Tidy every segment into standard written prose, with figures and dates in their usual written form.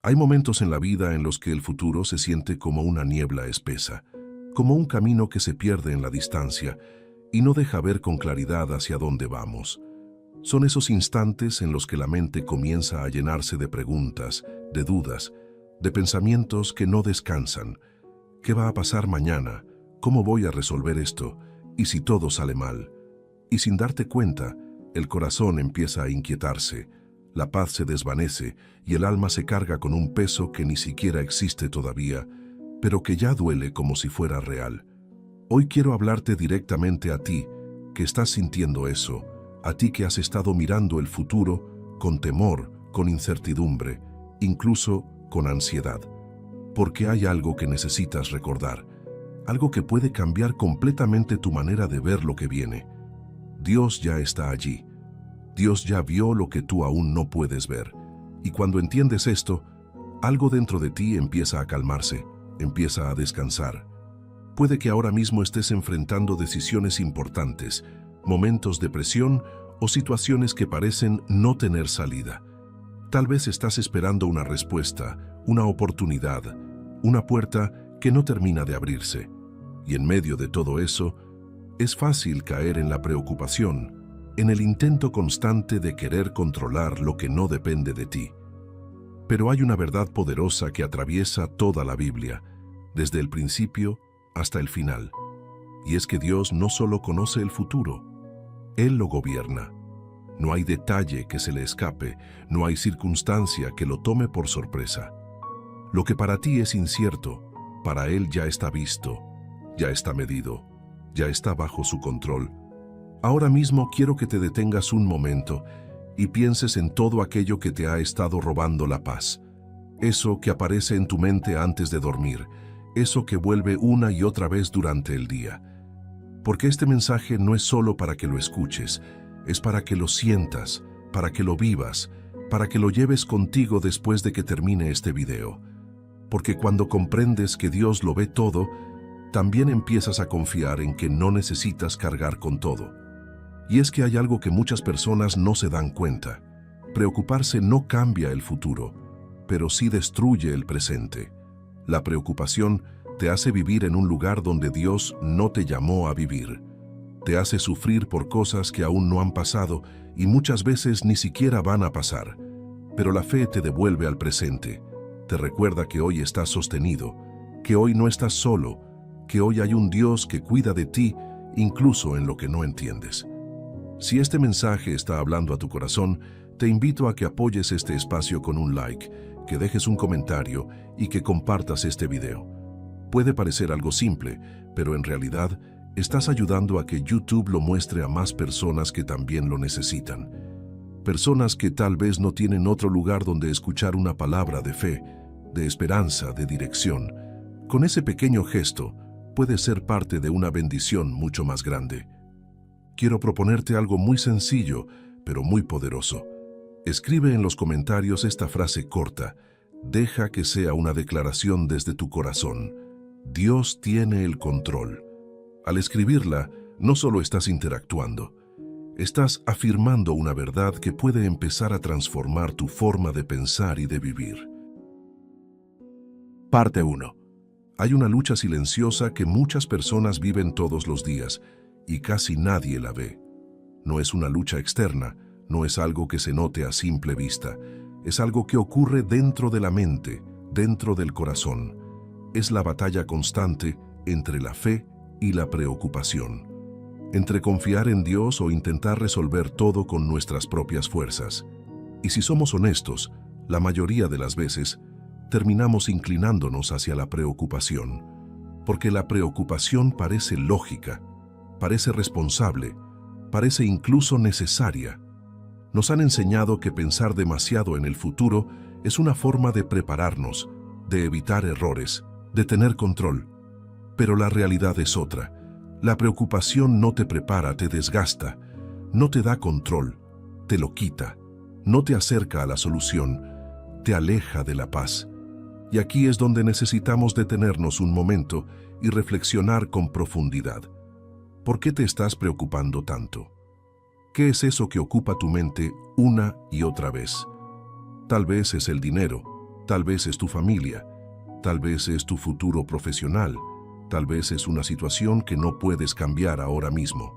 Hay momentos en la vida en los que el futuro se siente como una niebla espesa, como un camino que se pierde en la distancia y no deja ver con claridad hacia dónde vamos. Son esos instantes en los que la mente comienza a llenarse de preguntas, de dudas, de pensamientos que no descansan. ¿Qué va a pasar mañana? ¿Cómo voy a resolver esto? ¿Y si todo sale mal? Y sin darte cuenta, el corazón empieza a inquietarse, la paz se desvanece y el alma se carga con un peso que ni siquiera existe todavía, pero que ya duele como si fuera real. Hoy quiero hablarte directamente a ti, que estás sintiendo eso, a ti que has estado mirando el futuro con temor, con incertidumbre, incluso con ansiedad. Porque hay algo que necesitas recordar, algo que puede cambiar completamente tu manera de ver lo que viene. Dios ya está allí. Dios ya vio lo que tú aún no puedes ver. Y cuando entiendes esto, algo dentro de ti empieza a calmarse, empieza a descansar. Puede que ahora mismo estés enfrentando decisiones importantes, momentos de presión o situaciones que parecen no tener salida. Tal vez estás esperando una respuesta, una oportunidad, una puerta que no termina de abrirse. Y en medio de todo eso, es fácil caer en la preocupación, en el intento constante de querer controlar lo que no depende de ti. Pero hay una verdad poderosa que atraviesa toda la Biblia, desde el principio hasta el final. Y es que Dios no solo conoce el futuro, Él lo gobierna. No hay detalle que se le escape, no hay circunstancia que lo tome por sorpresa. Lo que para ti es incierto, para Él ya está visto, ya está medido, ya está bajo su control. Ahora mismo quiero que te detengas un momento y pienses en todo aquello que te ha estado robando la paz. Eso que aparece en tu mente antes de dormir, eso que vuelve una y otra vez durante el día. Porque este mensaje no es solo para que lo escuches, es para que lo sientas, para que lo vivas, para que lo lleves contigo después de que termine este video. Porque cuando comprendes que Dios lo ve todo, también empiezas a confiar en que no necesitas cargar con todo. Y es que hay algo que muchas personas no se dan cuenta. Preocuparse no cambia el futuro, pero sí destruye el presente. La preocupación te hace vivir en un lugar donde Dios no te llamó a vivir. Te hace sufrir por cosas que aún no han pasado y muchas veces ni siquiera van a pasar. Pero la fe te devuelve al presente. Te recuerda que hoy estás sostenido, que hoy no estás solo, que hoy hay un Dios que cuida de ti incluso en lo que no entiendes. Si este mensaje está hablando a tu corazón, te invito a que apoyes este espacio con un like, que dejes un comentario y que compartas este video. Puede parecer algo simple, pero en realidad estás ayudando a que YouTube lo muestre a más personas que también lo necesitan. Personas que tal vez no tienen otro lugar donde escuchar una palabra de fe, de esperanza, de dirección. Con ese pequeño gesto, puedes ser parte de una bendición mucho más grande. Quiero proponerte algo muy sencillo, pero muy poderoso. Escribe en los comentarios esta frase corta. Deja que sea una declaración desde tu corazón. Dios tiene el control. Al escribirla, no solo estás interactuando, estás afirmando una verdad que puede empezar a transformar tu forma de pensar y de vivir. Parte 1. Hay una lucha silenciosa que muchas personas viven todos los días y casi nadie la ve. No es una lucha externa, no es algo que se note a simple vista, es algo que ocurre dentro de la mente, dentro del corazón. Es la batalla constante entre la fe y la preocupación, entre confiar en Dios o intentar resolver todo con nuestras propias fuerzas. Y si somos honestos, la mayoría de las veces terminamos inclinándonos hacia la preocupación, porque la preocupación parece lógica, parece responsable, parece incluso necesaria. Nos han enseñado que pensar demasiado en el futuro es una forma de prepararnos, de evitar errores, de tener control. Pero la realidad es otra. La preocupación no te prepara, te desgasta, no te da control, te lo quita, no te acerca a la solución, te aleja de la paz. Y aquí es donde necesitamos detenernos un momento y reflexionar con profundidad. ¿Por qué te estás preocupando tanto? ¿Qué es eso que ocupa tu mente una y otra vez? Tal vez es el dinero, Tal vez es tu familia, tal vez es tu futuro profesional, tal vez es una situación que no puedes cambiar ahora mismo.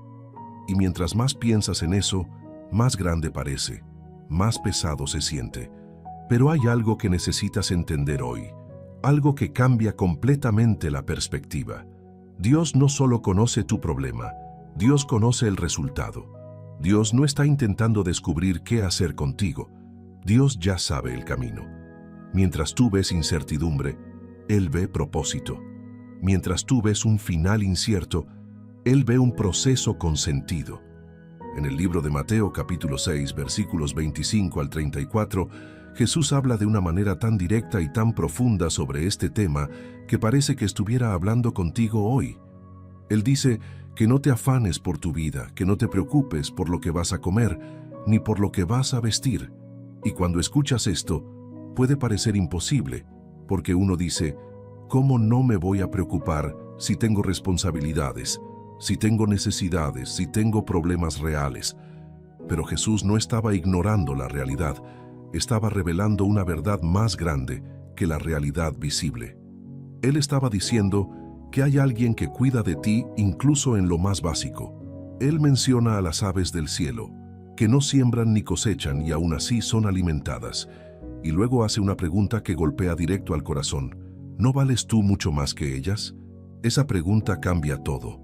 Y mientras más piensas en eso, más grande parece, más pesado se siente. Pero hay algo que necesitas entender hoy, algo que cambia completamente la perspectiva. Dios no solo conoce tu problema, Dios conoce el resultado. Dios no está intentando descubrir qué hacer contigo. Dios ya sabe el camino. Mientras tú ves incertidumbre, Él ve propósito. Mientras tú ves un final incierto, Él ve un proceso con sentido. En el libro de Mateo capítulo 6, versículos 25 al 34, Jesús habla de una manera tan directa y tan profunda sobre este tema que parece que estuviera hablando contigo hoy. Él dice que no te afanes por tu vida, que no te preocupes por lo que vas a comer, ni por lo que vas a vestir. Y cuando escuchas esto, puede parecer imposible, porque uno dice, ¿cómo no me voy a preocupar si tengo responsabilidades, si tengo necesidades, si tengo problemas reales? Pero Jesús no estaba ignorando la realidad, estaba revelando una verdad más grande que la realidad visible. Él estaba diciendo que hay alguien que cuida de ti incluso en lo más básico. Él menciona a las aves del cielo, que no siembran ni cosechan y aún así son alimentadas. Y luego hace una pregunta que golpea directo al corazón. ¿No vales tú mucho más que ellas? Esa pregunta cambia todo.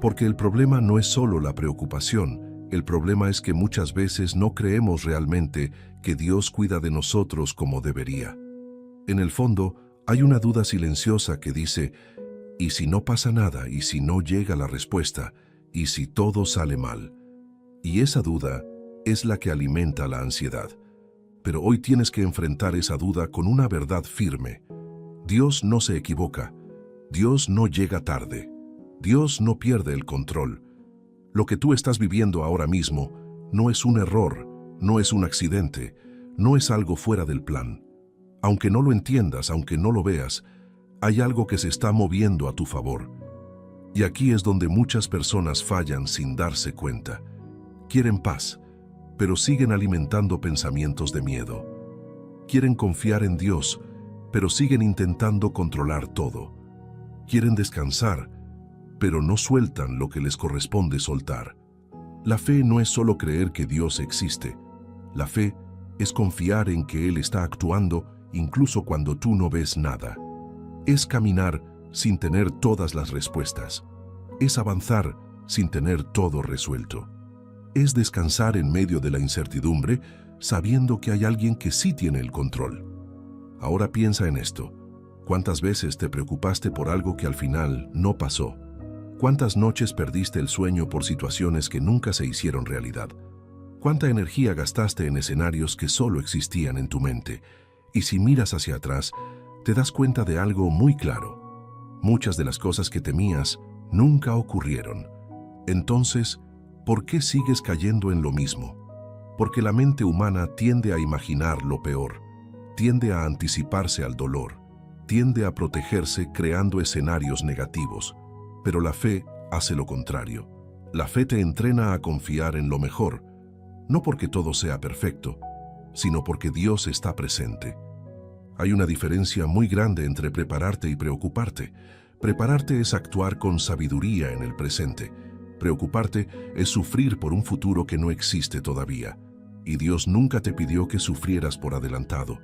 Porque el problema no es solo la preocupación, el problema es que muchas veces no creemos realmente que Dios cuida de nosotros como debería. En el fondo, hay una duda silenciosa que dice, ¿y si no pasa nada? ¿Y si no llega la respuesta? ¿Y si todo sale mal? Y esa duda es la que alimenta la ansiedad. Pero hoy tienes que enfrentar esa duda con una verdad firme. Dios no se equivoca. Dios no llega tarde. Dios no pierde el control. Lo que tú estás viviendo ahora mismo no es un error, no es un accidente, no es algo fuera del plan. Aunque no lo entiendas, aunque no lo veas, hay algo que se está moviendo a tu favor. Y aquí es donde muchas personas fallan sin darse cuenta. Quieren paz, pero siguen alimentando pensamientos de miedo. Quieren confiar en Dios, pero siguen intentando controlar todo. Quieren descansar, pero no sueltan lo que les corresponde soltar. La fe no es solo creer que Dios existe. La fe es confiar en que Él está actuando incluso cuando tú no ves nada. Es caminar sin tener todas las respuestas. Es avanzar sin tener todo resuelto. Es descansar en medio de la incertidumbre sabiendo que hay alguien que sí tiene el control. Ahora piensa en esto. ¿Cuántas veces te preocupaste por algo que al final no pasó? ¿Cuántas noches perdiste el sueño por situaciones que nunca se hicieron realidad? ¿Cuánta energía gastaste en escenarios que solo existían en tu mente? Y si miras hacia atrás, te das cuenta de algo muy claro. Muchas de las cosas que temías nunca ocurrieron. Entonces, ¿por qué sigues cayendo en lo mismo? Porque la mente humana tiende a imaginar lo peor, tiende a anticiparse al dolor, tiende a protegerse creando escenarios negativos. Pero la fe hace lo contrario. La fe te entrena a confiar en lo mejor, no porque todo sea perfecto, sino porque Dios está presente. Hay una diferencia muy grande entre prepararte y preocuparte. Prepararte es actuar con sabiduría en el presente. Preocuparte es sufrir por un futuro que no existe todavía. Y Dios nunca te pidió que sufrieras por adelantado.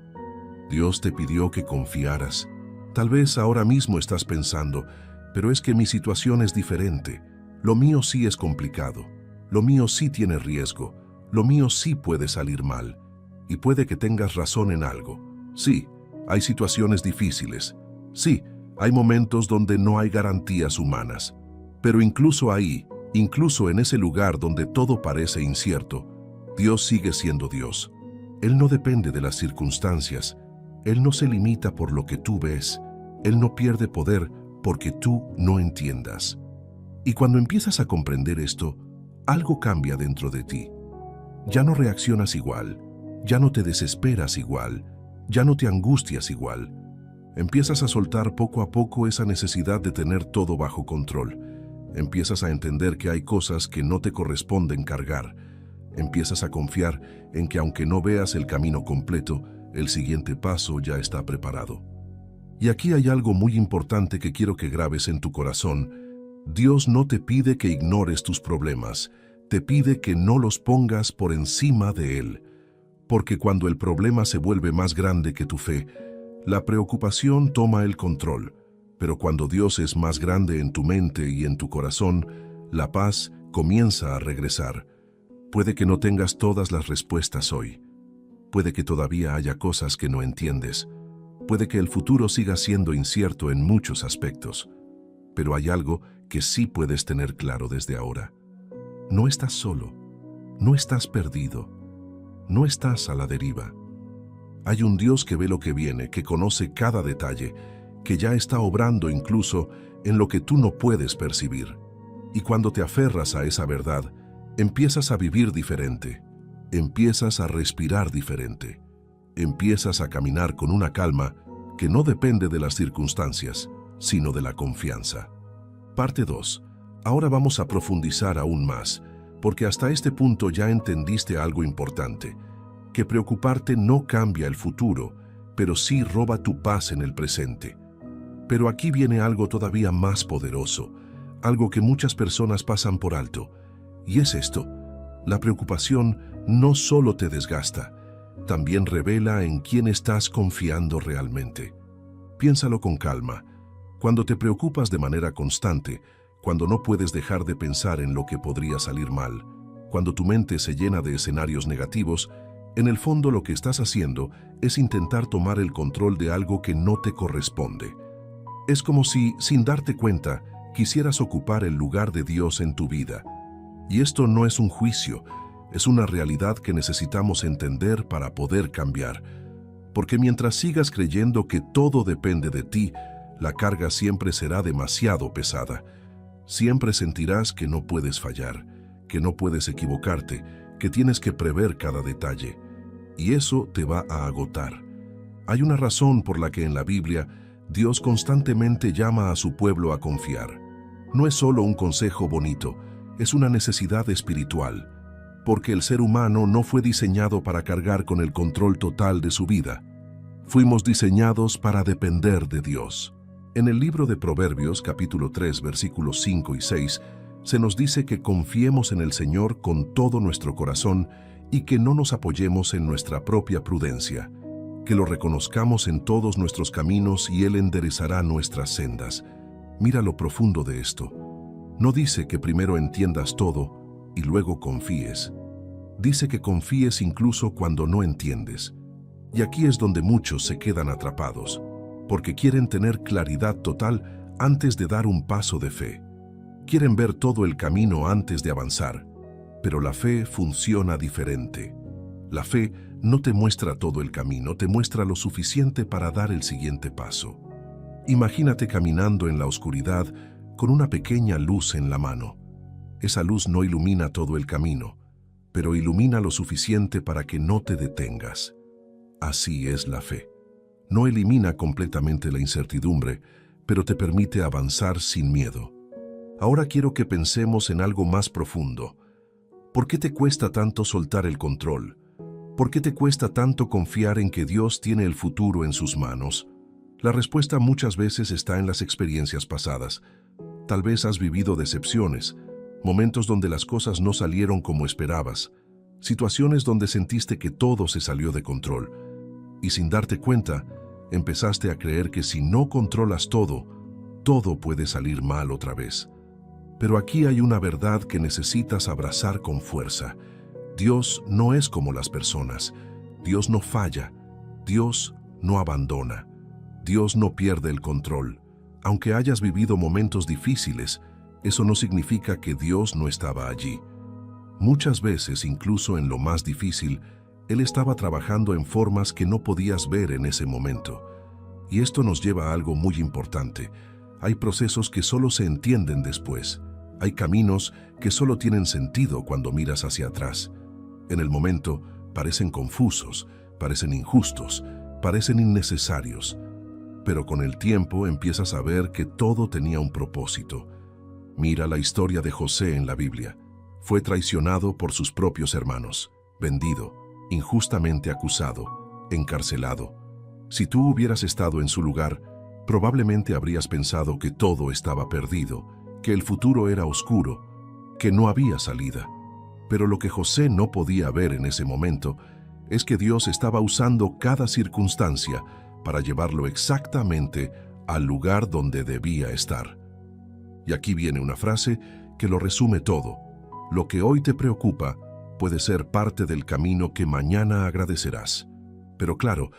Dios te pidió que confiaras. Tal vez ahora mismo estás pensando, pero es que mi situación es diferente. Lo mío sí es complicado. Lo mío sí tiene riesgo. Lo mío sí puede salir mal. Y puede que tengas razón en algo. Sí, hay situaciones difíciles. Sí, hay momentos donde no hay garantías humanas. Pero incluso ahí, incluso en ese lugar donde todo parece incierto, Dios sigue siendo Dios. Él no depende de las circunstancias. Él no se limita por lo que tú ves. Él no pierde poder porque tú no entiendas. Y cuando empiezas a comprender esto, algo cambia dentro de ti. Ya no reaccionas igual, ya no te desesperas igual, ya no te angustias igual. Empiezas a soltar poco a poco esa necesidad de tener todo bajo control. Empiezas a entender que hay cosas que no te corresponden cargar. Empiezas a confiar en que aunque no veas el camino completo, el siguiente paso ya está preparado. Y aquí hay algo muy importante que quiero que grabes en tu corazón. Dios no te pide que ignores tus problemas, te pide que no los pongas por encima de Él. Porque cuando el problema se vuelve más grande que tu fe, la preocupación toma el control. Pero cuando Dios es más grande en tu mente y en tu corazón, la paz comienza a regresar. Puede que no tengas todas las respuestas hoy. Puede que todavía haya cosas que no entiendes. Puede que el futuro siga siendo incierto en muchos aspectos. Pero hay algo que sí puedes tener claro desde ahora. No estás solo. No estás perdido. No estás a la deriva. Hay un Dios que ve lo que viene, que conoce cada detalle, que ya está obrando incluso en lo que tú no puedes percibir. Y cuando te aferras a esa verdad, empiezas a vivir diferente, empiezas a respirar diferente, empiezas a caminar con una calma que no depende de las circunstancias, sino de la confianza. Parte 2. Ahora vamos a profundizar aún más, porque hasta este punto ya entendiste algo importante, que preocuparte no cambia el futuro, pero sí roba tu paz en el presente. Pero aquí viene algo todavía más poderoso, algo que muchas personas pasan por alto, y es esto: la preocupación no solo te desgasta, también revela en quién estás confiando realmente. Piénsalo con calma. Cuando te preocupas de manera constante, cuando no puedes dejar de pensar en lo que podría salir mal, cuando tu mente se llena de escenarios negativos, en el fondo lo que estás haciendo es intentar tomar el control de algo que no te corresponde. Es como si, sin darte cuenta, quisieras ocupar el lugar de Dios en tu vida. Y esto no es un juicio, es una realidad que necesitamos entender para poder cambiar. Porque mientras sigas creyendo que todo depende de ti, la carga siempre será demasiado pesada. Siempre sentirás que no puedes fallar, que no puedes equivocarte, que tienes que prever cada detalle. Y eso te va a agotar. Hay una razón por la que en la Biblia Dios constantemente llama a su pueblo a confiar. No es solo un consejo bonito, es una necesidad espiritual, porque el ser humano no fue diseñado para cargar con el control total de su vida. Fuimos diseñados para depender de Dios. En el libro de Proverbios, capítulo 3, versículos 5 y 6, se nos dice que confiemos en el Señor con todo nuestro corazón y que no nos apoyemos en nuestra propia prudencia, que lo reconozcamos en todos nuestros caminos y Él enderezará nuestras sendas. Mira lo profundo de esto. No dice que primero entiendas todo y luego confíes. Dice que confíes incluso cuando no entiendes. Y aquí es donde muchos se quedan atrapados, porque quieren tener claridad total antes de dar un paso de fe. Quieren ver todo el camino antes de avanzar, pero la fe funciona diferente. La fe no te muestra todo el camino, te muestra lo suficiente para dar el siguiente paso. Imagínate caminando en la oscuridad con una pequeña luz en la mano. Esa luz no ilumina todo el camino, pero ilumina lo suficiente para que no te detengas. Así es la fe. No elimina completamente la incertidumbre, pero te permite avanzar sin miedo. Ahora quiero que pensemos en algo más profundo. ¿Por qué te cuesta tanto soltar el control? ¿Por qué te cuesta tanto confiar en que Dios tiene el futuro en sus manos? La respuesta muchas veces está en las experiencias pasadas. Tal vez has vivido decepciones, momentos donde las cosas no salieron como esperabas, situaciones donde sentiste que todo se salió de control. Y sin darte cuenta, empezaste a creer que si no controlas todo, todo puede salir mal otra vez. Pero aquí hay una verdad que necesitas abrazar con fuerza. Dios no es como las personas. Dios no falla. Dios no abandona. Dios no pierde el control. Aunque hayas vivido momentos difíciles, eso no significa que Dios no estaba allí. Muchas veces, incluso en lo más difícil, Él estaba trabajando en formas que no podías ver en ese momento. Y esto nos lleva a algo muy importante. Hay procesos que solo se entienden después. Hay caminos que solo tienen sentido cuando miras hacia atrás. En el momento parecen confusos, parecen injustos, parecen innecesarios. Pero con el tiempo empiezas a ver que todo tenía un propósito. Mira la historia de José en la Biblia. Fue traicionado por sus propios hermanos, vendido, injustamente acusado, encarcelado. Si tú hubieras estado en su lugar, probablemente habrías pensado que todo estaba perdido, que el futuro era oscuro, que no había salida. Pero lo que José no podía ver en ese momento es que Dios estaba usando cada circunstancia para llevarlo exactamente al lugar donde debía estar. Y aquí viene una frase que lo resume todo. Lo que hoy te preocupa puede ser parte del camino que mañana agradecerás. Pero claro,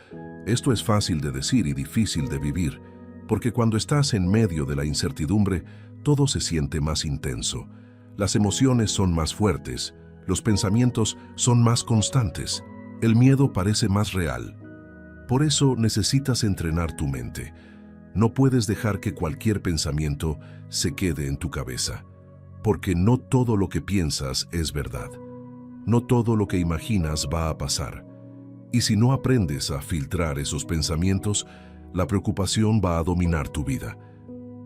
esto es fácil de decir y difícil de vivir, porque cuando estás en medio de la incertidumbre, todo se siente más intenso. Las emociones son más fuertes, los pensamientos son más constantes, el miedo parece más real. Por eso necesitas entrenar tu mente. No puedes dejar que cualquier pensamiento se quede en tu cabeza, porque no todo lo que piensas es verdad. No todo lo que imaginas va a pasar. Y si no aprendes a filtrar esos pensamientos, la preocupación va a dominar tu vida.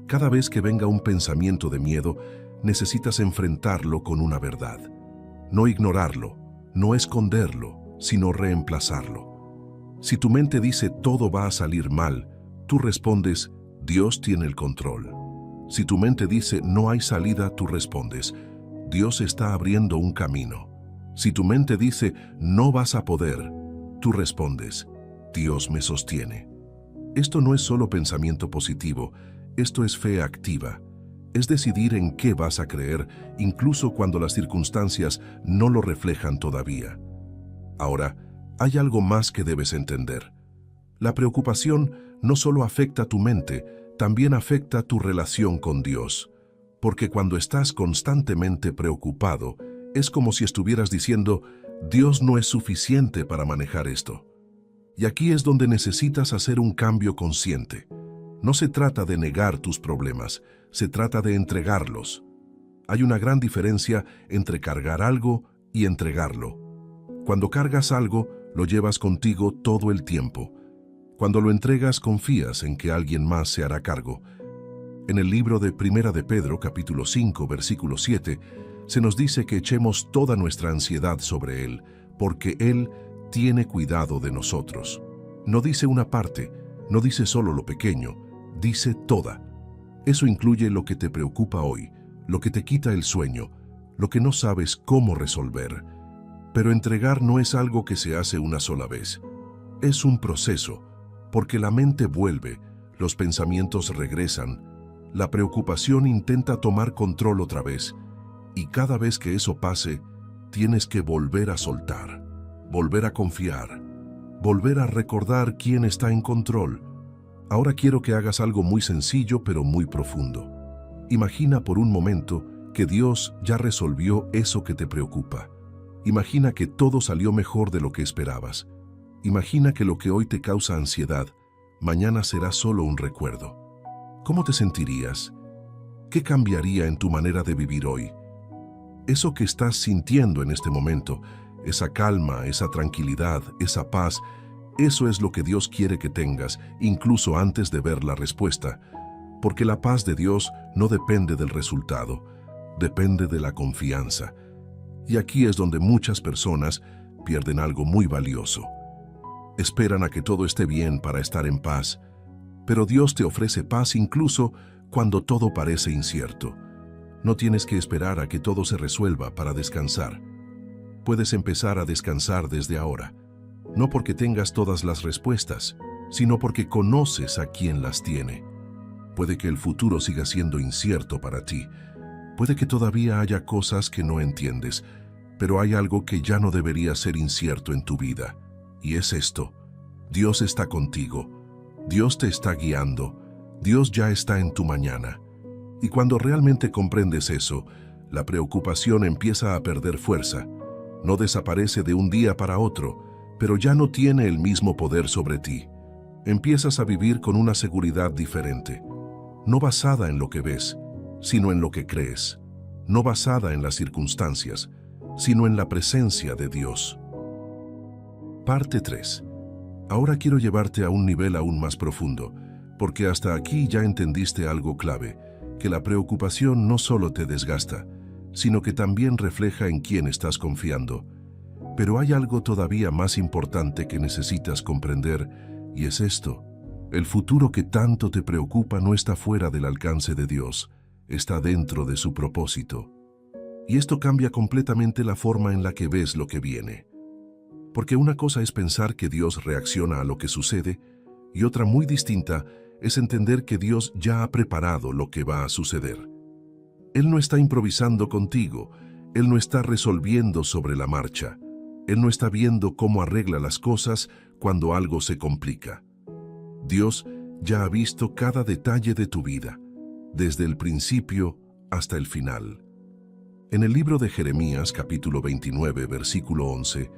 Cada vez que venga un pensamiento de miedo, necesitas enfrentarlo con una verdad. No ignorarlo, no esconderlo, sino reemplazarlo. Si tu mente dice todo va a salir mal, tú respondes, Dios tiene el control. Si tu mente dice no hay salida, tú respondes, Dios está abriendo un camino. Si tu mente dice no vas a poder, tú respondes, Dios me sostiene. Esto no es solo pensamiento positivo, esto es fe activa. Es decidir en qué vas a creer, incluso cuando las circunstancias no lo reflejan todavía. Ahora, hay algo más que debes entender. La preocupación no solo afecta tu mente, también afecta tu relación con Dios. Porque cuando estás constantemente preocupado, es como si estuvieras diciendo, Dios no es suficiente para manejar esto. Y aquí es donde necesitas hacer un cambio consciente. No se trata de negar tus problemas, se trata de entregarlos. Hay una gran diferencia entre cargar algo y entregarlo. Cuando cargas algo, lo llevas contigo todo el tiempo. Cuando lo entregas, confías en que alguien más se hará cargo. En el libro de Primera de Pedro, capítulo 5, versículo 7, se nos dice que echemos toda nuestra ansiedad sobre Él, porque Él tiene cuidado de nosotros. No dice una parte, no dice solo lo pequeño, dice toda. Eso incluye lo que te preocupa hoy, lo que te quita el sueño, lo que no sabes cómo resolver. Pero entregar no es algo que se hace una sola vez. Es un proceso, porque la mente vuelve, los pensamientos regresan, la preocupación intenta tomar control otra vez, y cada vez que eso pase, tienes que volver a soltar, volver a confiar, volver a recordar quién está en control. Ahora quiero que hagas algo muy sencillo pero muy profundo. Imagina por un momento que Dios ya resolvió eso que te preocupa. Imagina que todo salió mejor de lo que esperabas. Imagina que lo que hoy te causa ansiedad, mañana será solo un recuerdo. ¿Cómo te sentirías? ¿Qué cambiaría en tu manera de vivir hoy? Eso que estás sintiendo en este momento, esa calma, esa tranquilidad, esa paz, eso es lo que Dios quiere que tengas, incluso antes de ver la respuesta. Porque la paz de Dios no depende del resultado, depende de la confianza. Y aquí es donde muchas personas pierden algo muy valioso. Esperan a que todo esté bien para estar en paz, pero Dios te ofrece paz incluso cuando todo parece incierto. No tienes que esperar a que todo se resuelva para descansar. Puedes empezar a descansar desde ahora, no porque tengas todas las respuestas, sino porque conoces a quien las tiene. Puede que el futuro siga siendo incierto para ti. Puede que todavía haya cosas que no entiendes, pero hay algo que ya no debería ser incierto en tu vida, y es esto: Dios está contigo, Dios te está guiando, Dios ya está en tu mañana. Y cuando realmente comprendes eso, la preocupación empieza a perder fuerza. No desaparece de un día para otro, pero ya no tiene el mismo poder sobre ti. Empiezas a vivir con una seguridad diferente, no basada en lo que ves, sino en lo que crees, no basada en las circunstancias, sino en la presencia de Dios. Parte 3. Ahora quiero llevarte a un nivel aún más profundo, porque hasta aquí ya entendiste algo clave, que la preocupación no solo te desgasta, sino que también refleja en quién estás confiando. Pero hay algo todavía más importante que necesitas comprender, y es esto. El futuro que tanto te preocupa no está fuera del alcance de Dios, está dentro de su propósito. Y esto cambia completamente la forma en la que ves lo que viene. Porque una cosa es pensar que Dios reacciona a lo que sucede, y otra muy distinta es entender que Dios ya ha preparado lo que va a suceder. Él no está improvisando contigo, Él no está resolviendo sobre la marcha, Él no está viendo cómo arregla las cosas cuando algo se complica. Dios ya ha visto cada detalle de tu vida, desde el principio hasta el final. En el libro de Jeremías, capítulo 29, versículo 11,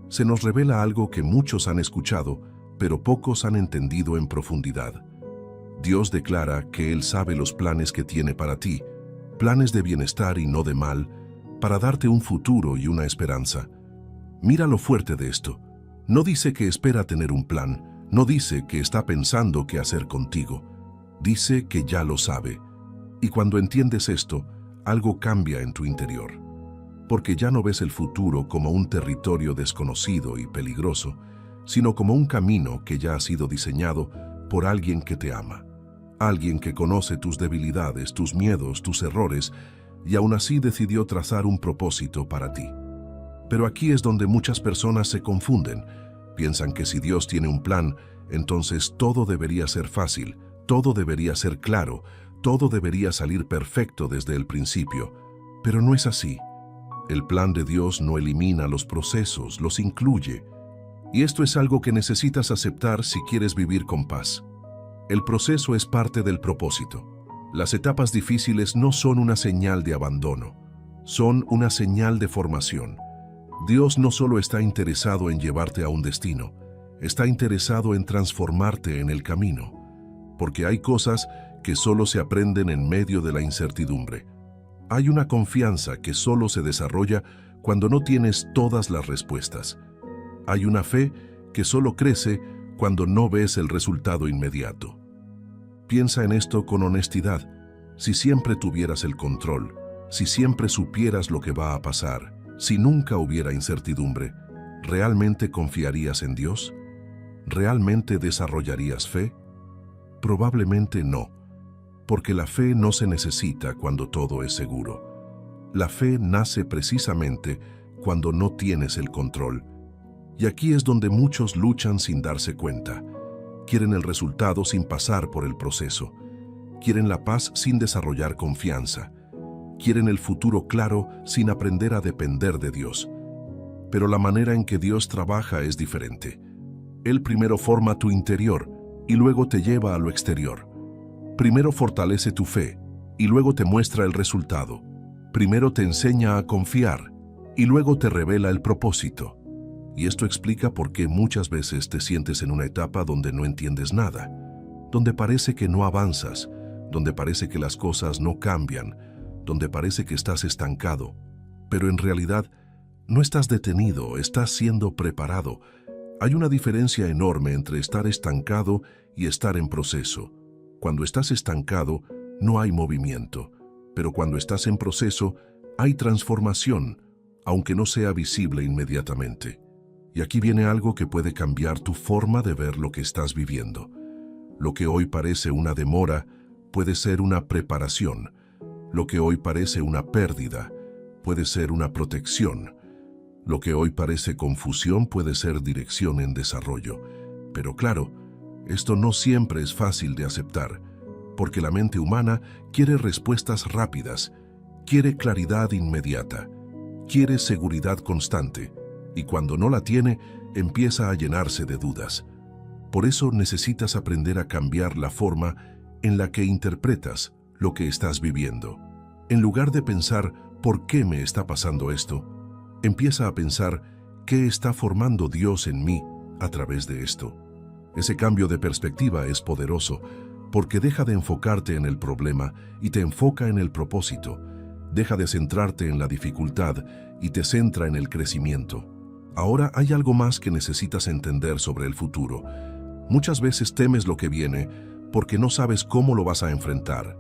se nos revela algo que muchos han escuchado, pero pocos han entendido en profundidad. Dios declara que Él sabe los planes que tiene para ti, planes de bienestar y no de mal, para darte un futuro y una esperanza. Mira lo fuerte de esto. No dice que espera tener un plan, no dice que está pensando qué hacer contigo. Dice que ya lo sabe. Y cuando entiendes esto, algo cambia en tu interior. Porque ya no ves el futuro como un territorio desconocido y peligroso, sino como un camino que ya ha sido diseñado por alguien que te ama. Alguien que conoce tus debilidades, tus miedos, tus errores, y aún así decidió trazar un propósito para ti. Pero aquí es donde muchas personas se confunden. Piensan que si Dios tiene un plan, entonces todo debería ser fácil, todo debería ser claro, todo debería salir perfecto desde el principio. Pero no es así. El plan de Dios no elimina los procesos, los incluye. Y esto es algo que necesitas aceptar si quieres vivir con paz. El proceso es parte del propósito. Las etapas difíciles no son una señal de abandono, son una señal de formación. Dios no solo está interesado en llevarte a un destino, está interesado en transformarte en el camino, porque hay cosas que solo se aprenden en medio de la incertidumbre. Hay una confianza que solo se desarrolla cuando no tienes todas las respuestas. Hay una fe que solo crece cuando no ves el resultado inmediato. Piensa en esto con honestidad. Si siempre tuvieras el control, si siempre supieras lo que va a pasar, si nunca hubiera incertidumbre, ¿realmente confiarías en Dios? ¿Realmente desarrollarías fe? Probablemente no, porque la fe no se necesita cuando todo es seguro. La fe nace precisamente cuando no tienes el control. Y aquí es donde muchos luchan sin darse cuenta. Quieren el resultado sin pasar por el proceso. Quieren la paz sin desarrollar confianza. Quieren el futuro claro sin aprender a depender de Dios. Pero la manera en que Dios trabaja es diferente. Él primero forma tu interior y luego te lleva a lo exterior. Primero fortalece tu fe y luego te muestra el resultado. Primero te enseña a confiar y luego te revela el propósito. Y esto explica por qué muchas veces te sientes en una etapa donde no entiendes nada, donde parece que no avanzas, donde parece que las cosas no cambian, donde parece que estás estancado. Pero en realidad no estás detenido, estás siendo preparado. Hay una diferencia enorme entre estar estancado y estar en proceso. Cuando estás estancado, no hay movimiento, pero cuando estás en proceso, hay transformación, aunque no sea visible inmediatamente. Y aquí viene algo que puede cambiar tu forma de ver lo que estás viviendo. Lo que hoy parece una demora puede ser una preparación. Lo que hoy parece una pérdida puede ser una protección. Lo que hoy parece confusión puede ser dirección en desarrollo. Pero claro, esto no siempre es fácil de aceptar, porque la mente humana quiere respuestas rápidas, quiere claridad inmediata, quiere seguridad constante. Y cuando no la tiene, empieza a llenarse de dudas. Por eso necesitas aprender a cambiar la forma en la que interpretas lo que estás viviendo. En lugar de pensar, ¿por qué me está pasando esto?, empieza a pensar, ¿qué está formando Dios en mí a través de esto? Ese cambio de perspectiva es poderoso, porque deja de enfocarte en el problema y te enfoca en el propósito. Deja de centrarte en la dificultad y te centra en el crecimiento. Ahora hay algo más que necesitas entender sobre el futuro. Muchas veces temes lo que viene porque no sabes cómo lo vas a enfrentar.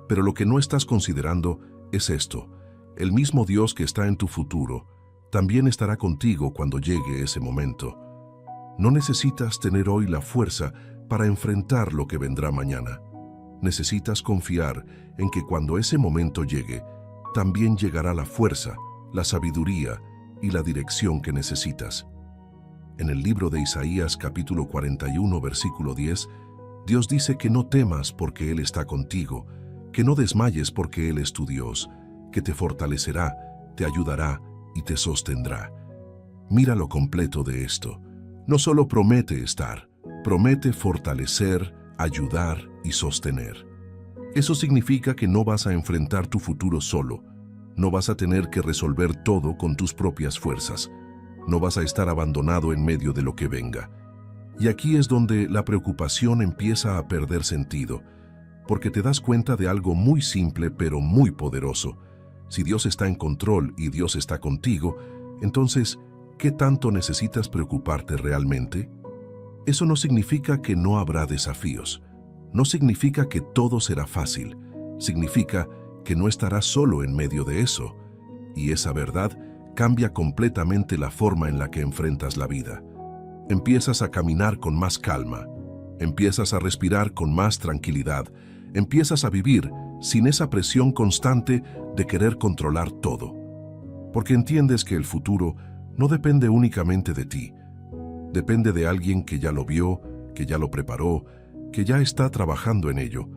Pero lo que no estás considerando es esto. El mismo Dios que está en tu futuro también estará contigo cuando llegue ese momento. No necesitas tener hoy la fuerza para enfrentar lo que vendrá mañana. Necesitas confiar en que cuando ese momento llegue, también llegará la fuerza, la sabiduría y la dirección que necesitas. En el libro de Isaías capítulo 41, versículo 10, Dios dice que no temas porque Él está contigo, que no desmayes porque Él es tu Dios, que te fortalecerá, te ayudará y te sostendrá. Mira lo completo de esto. No solo promete estar, promete fortalecer, ayudar y sostener. Eso significa que no vas a enfrentar tu futuro solo, no vas a tener que resolver todo con tus propias fuerzas, no vas a estar abandonado en medio de lo que venga. Y aquí es donde la preocupación empieza a perder sentido, porque te das cuenta de algo muy simple pero muy poderoso. Si Dios está en control y Dios está contigo, entonces, ¿qué tanto necesitas preocuparte realmente? Eso no significa que no habrá desafíos. No significa que todo será fácil. Significa que no estarás solo en medio de eso. Y esa verdad cambia completamente la forma en la que enfrentas la vida. Empiezas a caminar con más calma. Empiezas a respirar con más tranquilidad. Empiezas a vivir sin esa presión constante de querer controlar todo. Porque entiendes que el futuro no depende únicamente de ti. Depende de alguien que ya lo vio, que ya lo preparó, que ya está trabajando en ello.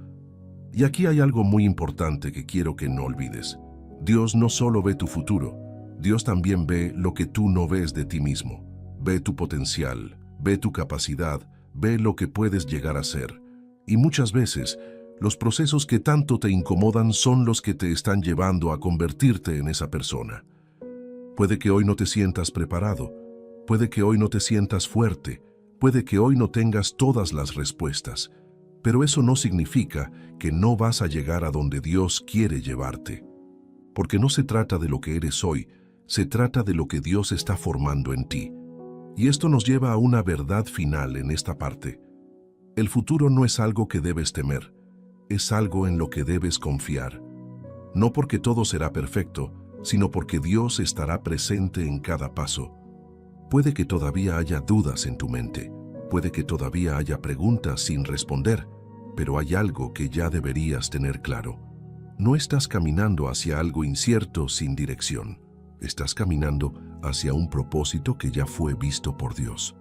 Y aquí hay algo muy importante que quiero que no olvides. Dios no solo ve tu futuro, Dios también ve lo que tú no ves de ti mismo. Ve tu potencial, ve tu capacidad, ve lo que puedes llegar a ser. Y muchas veces, los procesos que tanto te incomodan son los que te están llevando a convertirte en esa persona. Puede que hoy no te sientas preparado, puede que hoy no te sientas fuerte, puede que hoy no tengas todas las respuestas, pero eso no significa que no vas a llegar a donde Dios quiere llevarte. Porque no se trata de lo que eres hoy, se trata de lo que Dios está formando en ti. Y esto nos lleva a una verdad final en esta parte. El futuro no es algo que debes temer, es algo en lo que debes confiar. No porque todo será perfecto, sino porque Dios estará presente en cada paso. Puede que todavía haya dudas en tu mente, puede que todavía haya preguntas sin responder, pero hay algo que ya deberías tener claro. No estás caminando hacia algo incierto sin dirección. Estás caminando hacia un propósito que ya fue visto por Dios.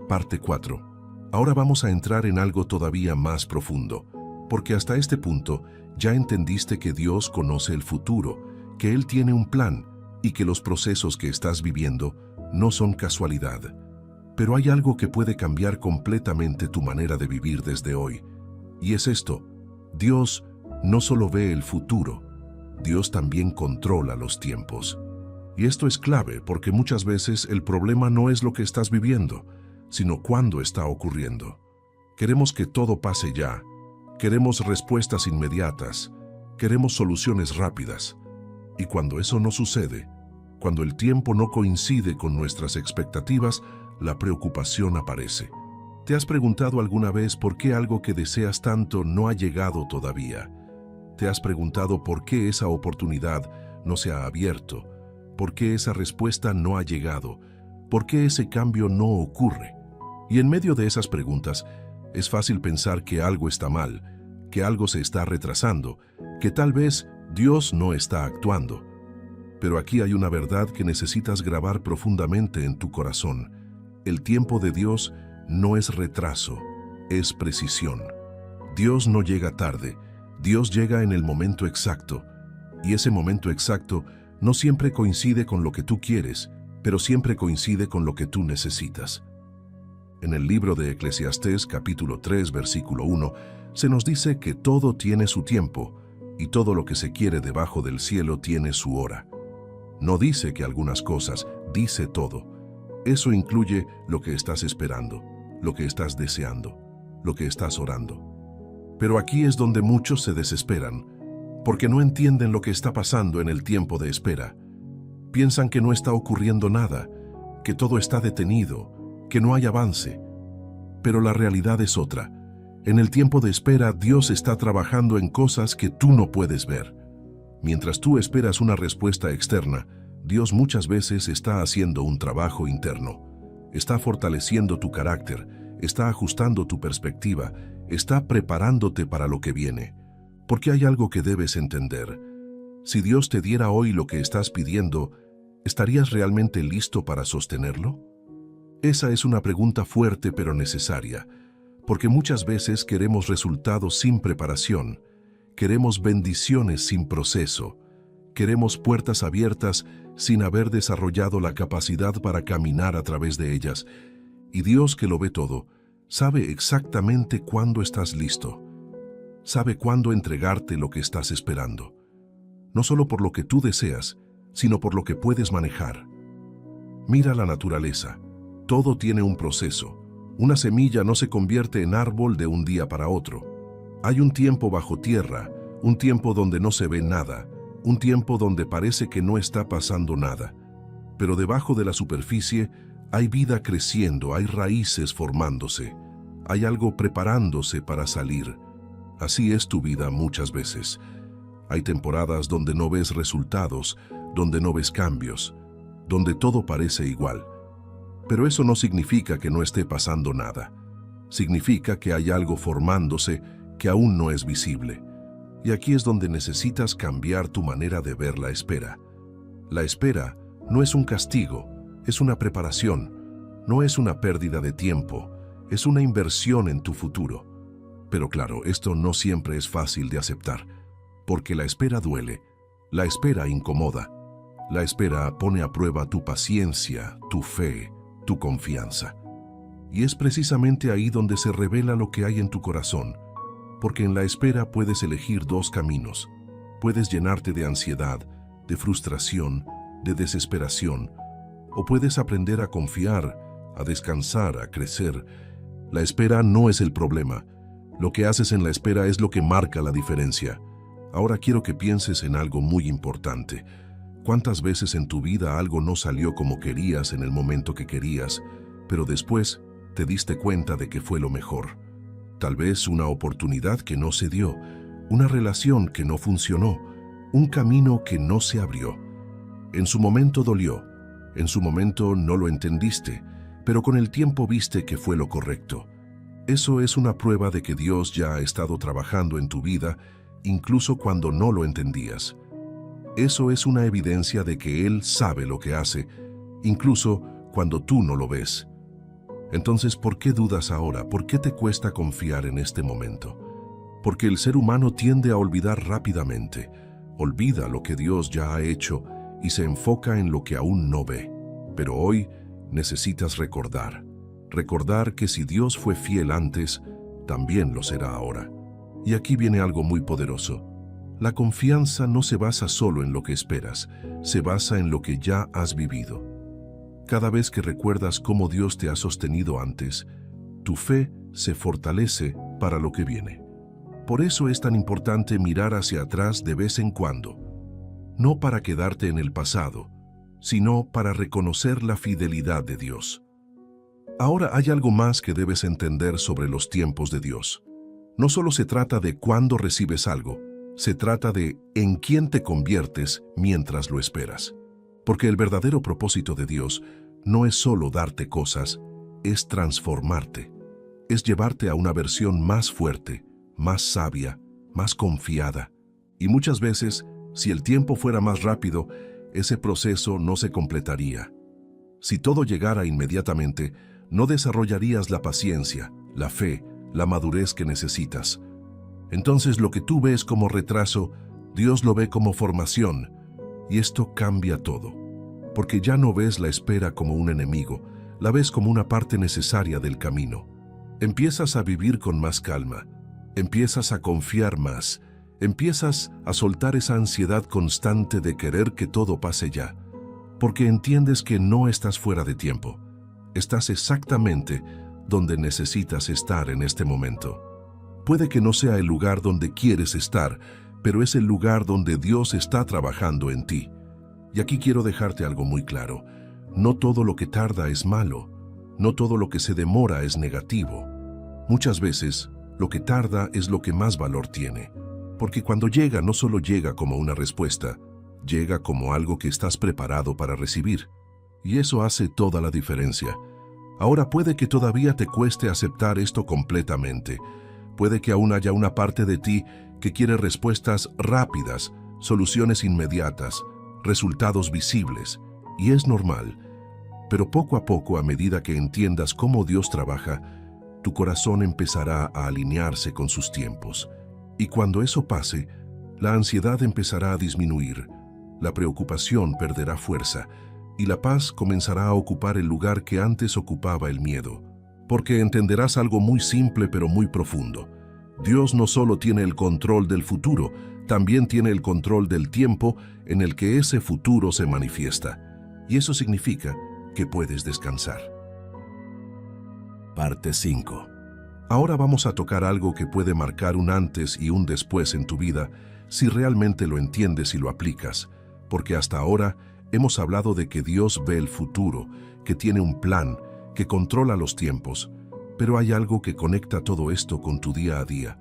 Parte 4. Ahora vamos a entrar en algo todavía más profundo, porque hasta este punto ya entendiste que Dios conoce el futuro, que Él tiene un plan y que los procesos que estás viviendo no son casualidad. Pero hay algo que puede cambiar completamente tu manera de vivir desde hoy. Y es esto: Dios no solo ve el futuro, Dios también controla los tiempos. Y esto es clave porque muchas veces el problema no es lo que estás viviendo, sino cuándo está ocurriendo. Queremos que todo pase ya, queremos respuestas inmediatas, queremos soluciones rápidas. Y cuando eso no sucede, cuando el tiempo no coincide con nuestras expectativas, la preocupación aparece. ¿Te has preguntado alguna vez por qué algo que deseas tanto no ha llegado todavía? ¿Te has preguntado por qué esa oportunidad no se ha abierto? ¿Por qué esa respuesta no ha llegado? ¿Por qué ese cambio no ocurre? Y en medio de esas preguntas, es fácil pensar que algo está mal, que algo se está retrasando, que tal vez Dios no está actuando. Pero aquí hay una verdad que necesitas grabar profundamente en tu corazón. El tiempo de Dios no es retraso, es precisión. Dios no llega tarde, Dios llega en el momento exacto. Y ese momento exacto no siempre coincide con lo que tú quieres, pero siempre coincide con lo que tú necesitas. En el libro de Eclesiastés capítulo 3 versículo 1 se nos dice que todo tiene su tiempo y todo lo que se quiere debajo del cielo tiene su hora. No dice que algunas cosas, dice todo. Eso incluye lo que estás esperando, lo que estás deseando, lo que estás orando. Pero aquí es donde muchos se desesperan, porque no entienden lo que está pasando en el tiempo de espera. Piensan que no está ocurriendo nada, que todo está detenido, que no hay avance. Pero la realidad es otra. En el tiempo de espera, Dios está trabajando en cosas que tú no puedes ver. Mientras tú esperas una respuesta externa, Dios muchas veces está haciendo un trabajo interno. Está fortaleciendo tu carácter, está ajustando tu perspectiva, está preparándote para lo que viene. Porque hay algo que debes entender. Si Dios te diera hoy lo que estás pidiendo, ¿estarías realmente listo para sostenerlo? Esa es una pregunta fuerte pero necesaria, porque muchas veces queremos resultados sin preparación, queremos bendiciones sin proceso, queremos puertas abiertas sin haber desarrollado la capacidad para caminar a través de ellas. Y Dios, que lo ve todo, sabe exactamente cuándo estás listo. Sabe cuándo entregarte lo que estás esperando. No solo por lo que tú deseas, sino por lo que puedes manejar. Mira la naturaleza. Todo tiene un proceso. Una semilla no se convierte en árbol de un día para otro. Hay un tiempo bajo tierra, un tiempo donde no se ve nada, un tiempo donde parece que no está pasando nada. Pero debajo de la superficie hay vida creciendo, hay raíces formándose, hay algo preparándose para salir. Así es tu vida muchas veces. Hay temporadas donde no ves resultados, donde no ves cambios, donde todo parece igual. Pero eso no significa que no esté pasando nada. Significa que hay algo formándose que aún no es visible. Y aquí es donde necesitas cambiar tu manera de ver la espera. La espera no es un castigo, es una preparación. No es una pérdida de tiempo, es una inversión en tu futuro. Pero claro, esto no siempre es fácil de aceptar, porque la espera duele, la espera incomoda, la espera pone a prueba tu paciencia, tu fe, tu confianza. Y es precisamente ahí donde se revela lo que hay en tu corazón, porque en la espera puedes elegir dos caminos. Puedes llenarte de ansiedad, de frustración, de desesperación, o puedes aprender a confiar, a descansar, a crecer. La espera no es el problema. Lo que haces en la espera es lo que marca la diferencia. Ahora quiero que pienses en algo muy importante. ¿Cuántas veces en tu vida algo no salió como querías en el momento que querías, pero después te diste cuenta de que fue lo mejor? Tal vez una oportunidad que no se dio, una relación que no funcionó, un camino que no se abrió. En su momento dolió, en su momento no lo entendiste, pero con el tiempo viste que fue lo correcto. Eso es una prueba de que Dios ya ha estado trabajando en tu vida, incluso cuando no lo entendías. Eso es una evidencia de que Él sabe lo que hace, incluso cuando tú no lo ves. Entonces, ¿por qué dudas ahora? ¿Por qué te cuesta confiar en este momento? Porque el ser humano tiende a olvidar rápidamente. Olvida lo que Dios ya ha hecho y se enfoca en lo que aún no ve. Pero hoy necesitas recordar que si Dios fue fiel antes, también lo será ahora. Y aquí viene algo muy poderoso. La confianza no se basa solo en lo que esperas, se basa en lo que ya has vivido. Cada vez que recuerdas cómo Dios te ha sostenido antes, tu fe se fortalece para lo que viene. Por eso es tan importante mirar hacia atrás de vez en cuando, no para quedarte en el pasado, sino para reconocer la fidelidad de Dios. Ahora hay algo más que debes entender sobre los tiempos de Dios. No solo se trata de cuándo recibes algo, se trata de en quién te conviertes mientras lo esperas. Porque el verdadero propósito de Dios no es solo darte cosas, es transformarte. Es llevarte a una versión más fuerte, más sabia, más confiada. Y muchas veces, si el tiempo fuera más rápido, ese proceso no se completaría. Si todo llegara inmediatamente, no desarrollarías la paciencia, la fe, la madurez que necesitas. Entonces lo que tú ves como retraso, Dios lo ve como formación, y esto cambia todo, porque ya no ves la espera como un enemigo, la ves como una parte necesaria del camino. Empiezas a vivir con más calma, empiezas a confiar más, empiezas a soltar esa ansiedad constante de querer que todo pase ya, porque entiendes que no estás fuera de tiempo, estás exactamente donde necesitas estar en este momento. Puede que no sea el lugar donde quieres estar, pero es el lugar donde Dios está trabajando en ti. Y aquí quiero dejarte algo muy claro. No todo lo que tarda es malo. No todo lo que se demora es negativo. Muchas veces, lo que tarda es lo que más valor tiene. Porque cuando llega, no solo llega como una respuesta, llega como algo que estás preparado para recibir. Y eso hace toda la diferencia. Ahora puede que todavía te cueste aceptar esto completamente. Puede que aún haya una parte de ti que quiere respuestas rápidas, soluciones inmediatas, resultados visibles. Y es normal. Pero poco a poco, a medida que entiendas cómo Dios trabaja, tu corazón empezará a alinearse con sus tiempos. Y cuando eso pase, la ansiedad empezará a disminuir, la preocupación perderá fuerza, y la paz comenzará a ocupar el lugar que antes ocupaba el miedo. Porque entenderás algo muy simple pero muy profundo. Dios no solo tiene el control del futuro, también tiene el control del tiempo en el que ese futuro se manifiesta. Y eso significa que puedes descansar. Parte 5. Ahora vamos a tocar algo que puede marcar un antes y un después en tu vida si realmente lo entiendes y lo aplicas, porque hasta ahora hemos hablado de que Dios ve el futuro, que tiene un plan, que controla los tiempos, pero hay algo que conecta todo esto con tu día a día,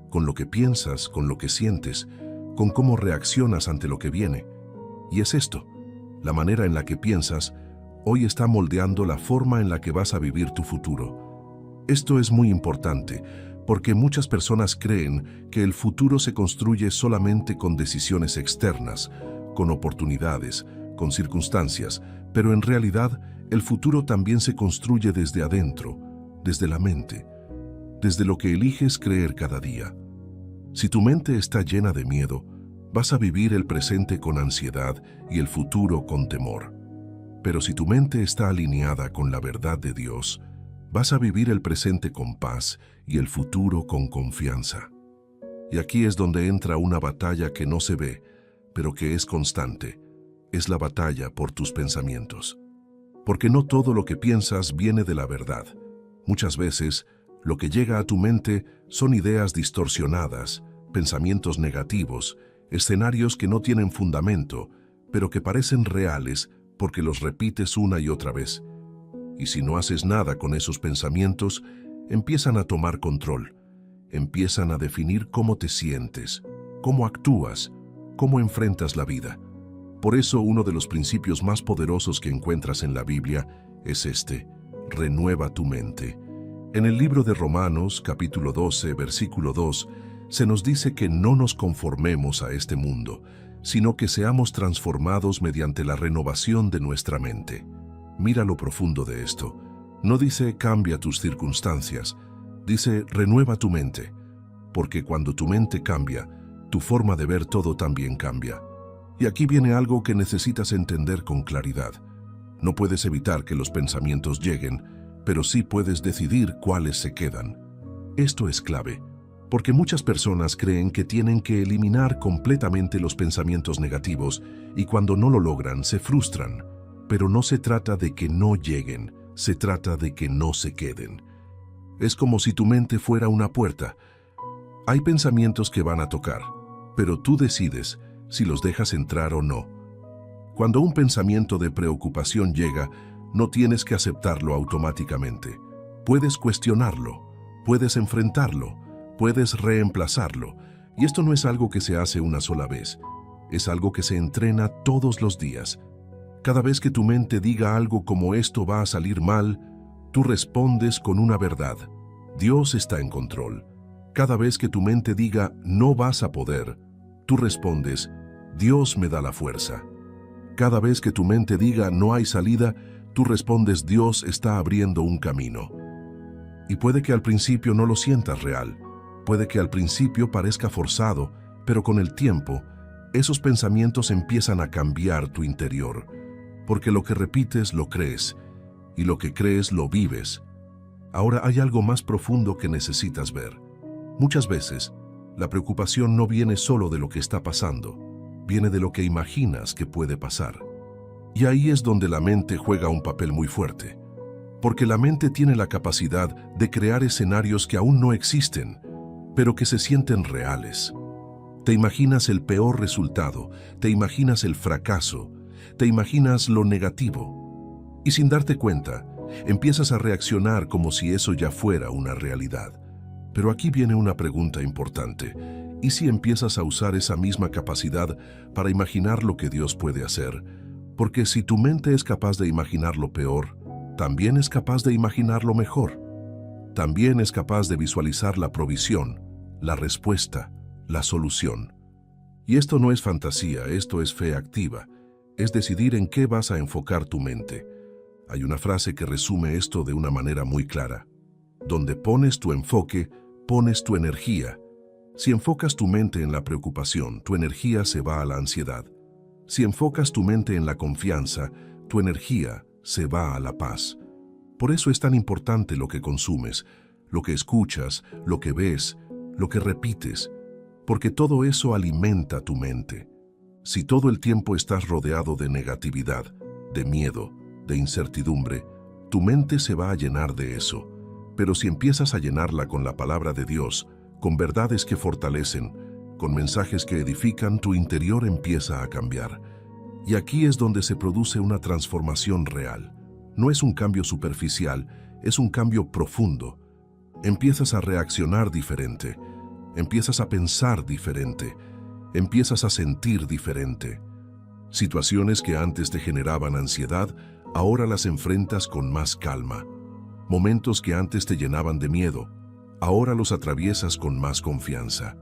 con lo que piensas, con lo que sientes, con cómo reaccionas ante lo que viene. Y es esto, la manera en la que piensas, hoy está moldeando la forma en la que vas a vivir tu futuro. Esto es muy importante, porque muchas personas creen que el futuro se construye solamente con decisiones externas, con oportunidades, con circunstancias, pero en realidad el futuro también se construye desde adentro, desde la mente, desde lo que eliges creer cada día. Si tu mente está llena de miedo, vas a vivir el presente con ansiedad y el futuro con temor. Pero si tu mente está alineada con la verdad de Dios, vas a vivir el presente con paz y el futuro con confianza. Y aquí es donde entra una batalla que no se ve, pero que es constante. Es la batalla por tus pensamientos. Porque no todo lo que piensas viene de la verdad. Muchas veces, lo que llega a tu mente son ideas distorsionadas, pensamientos negativos, escenarios que no tienen fundamento, pero que parecen reales porque los repites una y otra vez. Y si no haces nada con esos pensamientos, empiezan a tomar control, empiezan a definir cómo te sientes, cómo actúas, cómo enfrentas la vida. Por eso uno de los principios más poderosos que encuentras en la Biblia es este: renueva tu mente. En el libro de Romanos, capítulo 12, versículo 2, se nos dice que no nos conformemos a este mundo, sino que seamos transformados mediante la renovación de nuestra mente. Mira lo profundo de esto. No dice cambia tus circunstancias, dice renueva tu mente, porque cuando tu mente cambia, tu forma de ver todo también cambia. Y aquí viene algo que necesitas entender con claridad. No puedes evitar que los pensamientos lleguen, pero sí puedes decidir cuáles se quedan. Esto es clave, porque muchas personas creen que tienen que eliminar completamente los pensamientos negativos y cuando no lo logran se frustran. Pero no se trata de que no lleguen, se trata de que no se queden. Es como si tu mente fuera una puerta. Hay pensamientos que van a tocar, pero tú decides si los dejas entrar o no. Cuando un pensamiento de preocupación llega, no tienes que aceptarlo automáticamente. Puedes cuestionarlo, puedes enfrentarlo, puedes reemplazarlo. Y esto no es algo que se hace una sola vez, es algo que se entrena todos los días. Cada vez que tu mente diga algo como esto va a salir mal, tú respondes con una verdad: Dios está en control. Cada vez que tu mente diga no vas a poder, tú respondes: Dios me da la fuerza. Cada vez que tu mente diga no hay salida, tú respondes: Dios está abriendo un camino. Y puede que al principio no lo sientas real, puede que al principio parezca forzado, pero con el tiempo, esos pensamientos empiezan a cambiar tu interior. Porque lo que repites lo crees, y lo que crees lo vives. Ahora hay algo más profundo que necesitas ver. Muchas veces, la preocupación no viene solo de lo que está pasando, viene de lo que imaginas que puede pasar. Y ahí es donde la mente juega un papel muy fuerte. Porque la mente tiene la capacidad de crear escenarios que aún no existen, pero que se sienten reales. Te imaginas el peor resultado, te imaginas el fracaso, te imaginas lo negativo. Y sin darte cuenta, empiezas a reaccionar como si eso ya fuera una realidad. Pero aquí viene una pregunta importante. ¿Y si empiezas a usar esa misma capacidad para imaginar lo que Dios puede hacer? Porque si tu mente es capaz de imaginar lo peor, también es capaz de imaginar lo mejor. También es capaz de visualizar la provisión, la respuesta, la solución. Y esto no es fantasía, esto es fe activa. Es decidir en qué vas a enfocar tu mente. Hay una frase que resume esto de una manera muy clara. Donde pones tu enfoque, pones tu energía. Si enfocas tu mente en la preocupación, tu energía se va a la ansiedad. Si enfocas tu mente en la confianza, tu energía se va a la paz. Por eso es tan importante lo que consumes, lo que escuchas, lo que ves, lo que repites, porque todo eso alimenta tu mente. Si todo el tiempo estás rodeado de negatividad, de miedo, de incertidumbre, tu mente se va a llenar de eso. Pero si empiezas a llenarla con la palabra de Dios, con verdades que fortalecen, con mensajes que edifican, tu interior empieza a cambiar. Y aquí es donde se produce una transformación real. No es un cambio superficial, es un cambio profundo. Empiezas a reaccionar diferente, empiezas a pensar diferente, empiezas a sentir diferente. Situaciones que antes te generaban ansiedad, ahora las enfrentas con más calma. Momentos que antes te llenaban de miedo, ahora los atraviesas con más confianza.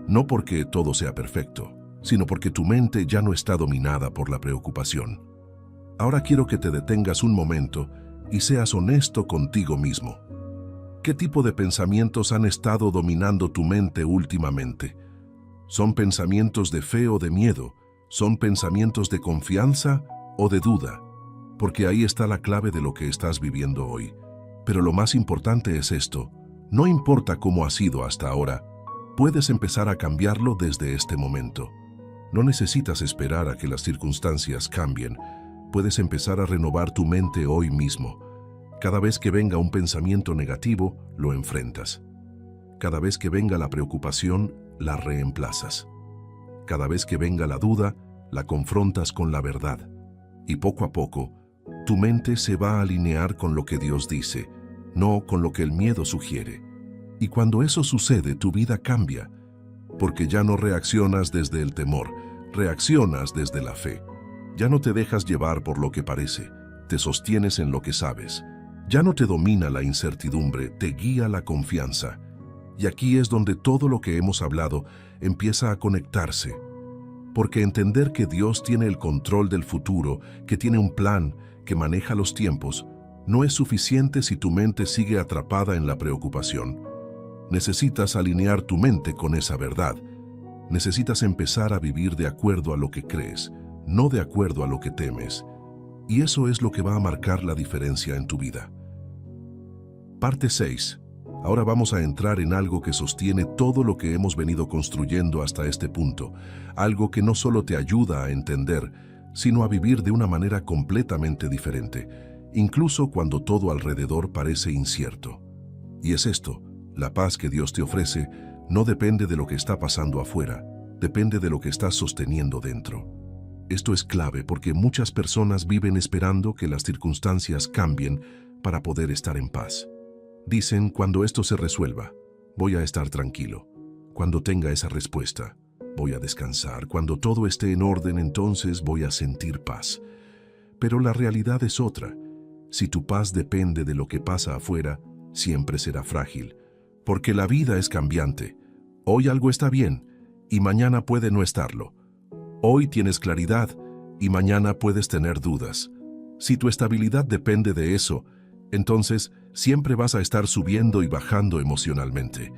No porque todo sea perfecto, sino porque tu mente ya no está dominada por la preocupación. Ahora quiero que te detengas un momento y seas honesto contigo mismo. ¿Qué tipo de pensamientos han estado dominando tu mente últimamente? ¿Son pensamientos de fe o de miedo? ¿Son pensamientos de confianza o de duda? Porque ahí está la clave de lo que estás viviendo hoy. Pero lo más importante es esto. No importa cómo ha sido hasta ahora, puedes empezar a cambiarlo desde este momento. No necesitas esperar a que las circunstancias cambien. Puedes empezar a renovar tu mente hoy mismo. Cada vez que venga un pensamiento negativo, lo enfrentas. Cada vez que venga la preocupación, la reemplazas. Cada vez que venga la duda, la confrontas con la verdad. Y poco a poco, tu mente se va a alinear con lo que Dios dice, no con lo que el miedo sugiere. Y cuando eso sucede, tu vida cambia, porque ya no reaccionas desde el temor, reaccionas desde la fe. Ya no te dejas llevar por lo que parece, te sostienes en lo que sabes. Ya no te domina la incertidumbre, te guía la confianza. Y aquí es donde todo lo que hemos hablado empieza a conectarse. Porque entender que Dios tiene el control del futuro, que tiene un plan, que maneja los tiempos, no es suficiente si tu mente sigue atrapada en la preocupación. Necesitas alinear tu mente con esa verdad. Necesitas empezar a vivir de acuerdo a lo que crees, no de acuerdo a lo que temes. Y eso es lo que va a marcar la diferencia en tu vida. Parte 6. Ahora vamos a entrar en algo que sostiene todo lo que hemos venido construyendo hasta este punto. Algo que no solo te ayuda a entender, sino a vivir de una manera completamente diferente, incluso cuando todo alrededor parece incierto. Y es esto, la paz que Dios te ofrece no depende de lo que está pasando afuera, depende de lo que estás sosteniendo dentro. Esto es clave porque muchas personas viven esperando que las circunstancias cambien para poder estar en paz. Dicen, cuando esto se resuelva, voy a estar tranquilo. Cuando tenga esa respuesta, voy a descansar. Cuando todo esté en orden, entonces voy a sentir paz. Pero la realidad es otra. Si tu paz depende de lo que pasa afuera, siempre será frágil. Porque la vida es cambiante. Hoy algo está bien y mañana puede no estarlo. Hoy tienes claridad y mañana puedes tener dudas. Si tu estabilidad depende de eso, entonces siempre vas a estar subiendo y bajando emocionalmente.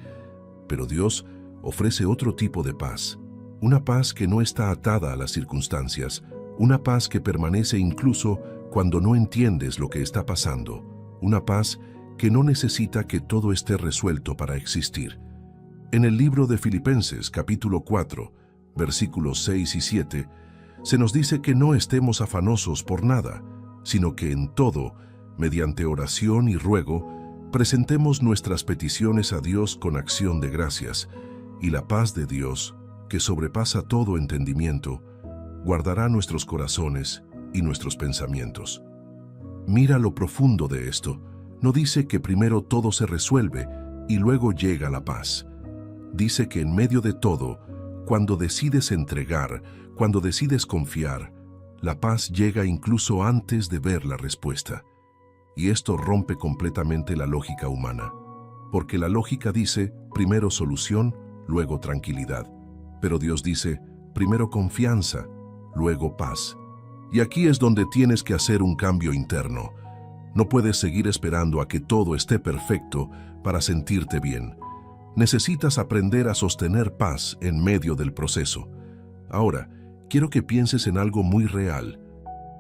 Pero Dios ofrece otro tipo de paz. Una paz que no está atada a las circunstancias. Una paz que permanece incluso cuando no entiendes lo que está pasando. Una paz que no necesita que todo esté resuelto para existir. En el libro de Filipenses, capítulo 4, versículos 6 y 7, se nos dice que no estemos afanosos por nada, sino que en todo, mediante oración y ruego, presentemos nuestras peticiones a Dios con acción de gracias, y la paz de Dios, que sobrepasa todo entendimiento, guardará nuestros corazones y nuestros pensamientos. Mira lo profundo de esto. No dice que primero todo se resuelve y luego llega la paz. dice que en medio de todo, cuando decides entregar, cuando decides confiar, la paz llega incluso antes de ver la respuesta. Y esto rompe completamente la lógica humana. Porque la lógica dice, primero solución, luego tranquilidad. Pero Dios dice, primero confianza, luego paz. Y aquí es donde tienes que hacer un cambio interno. No puedes seguir esperando a que todo esté perfecto para sentirte bien. Necesitas aprender a sostener paz en medio del proceso. Ahora, quiero que pienses en algo muy real.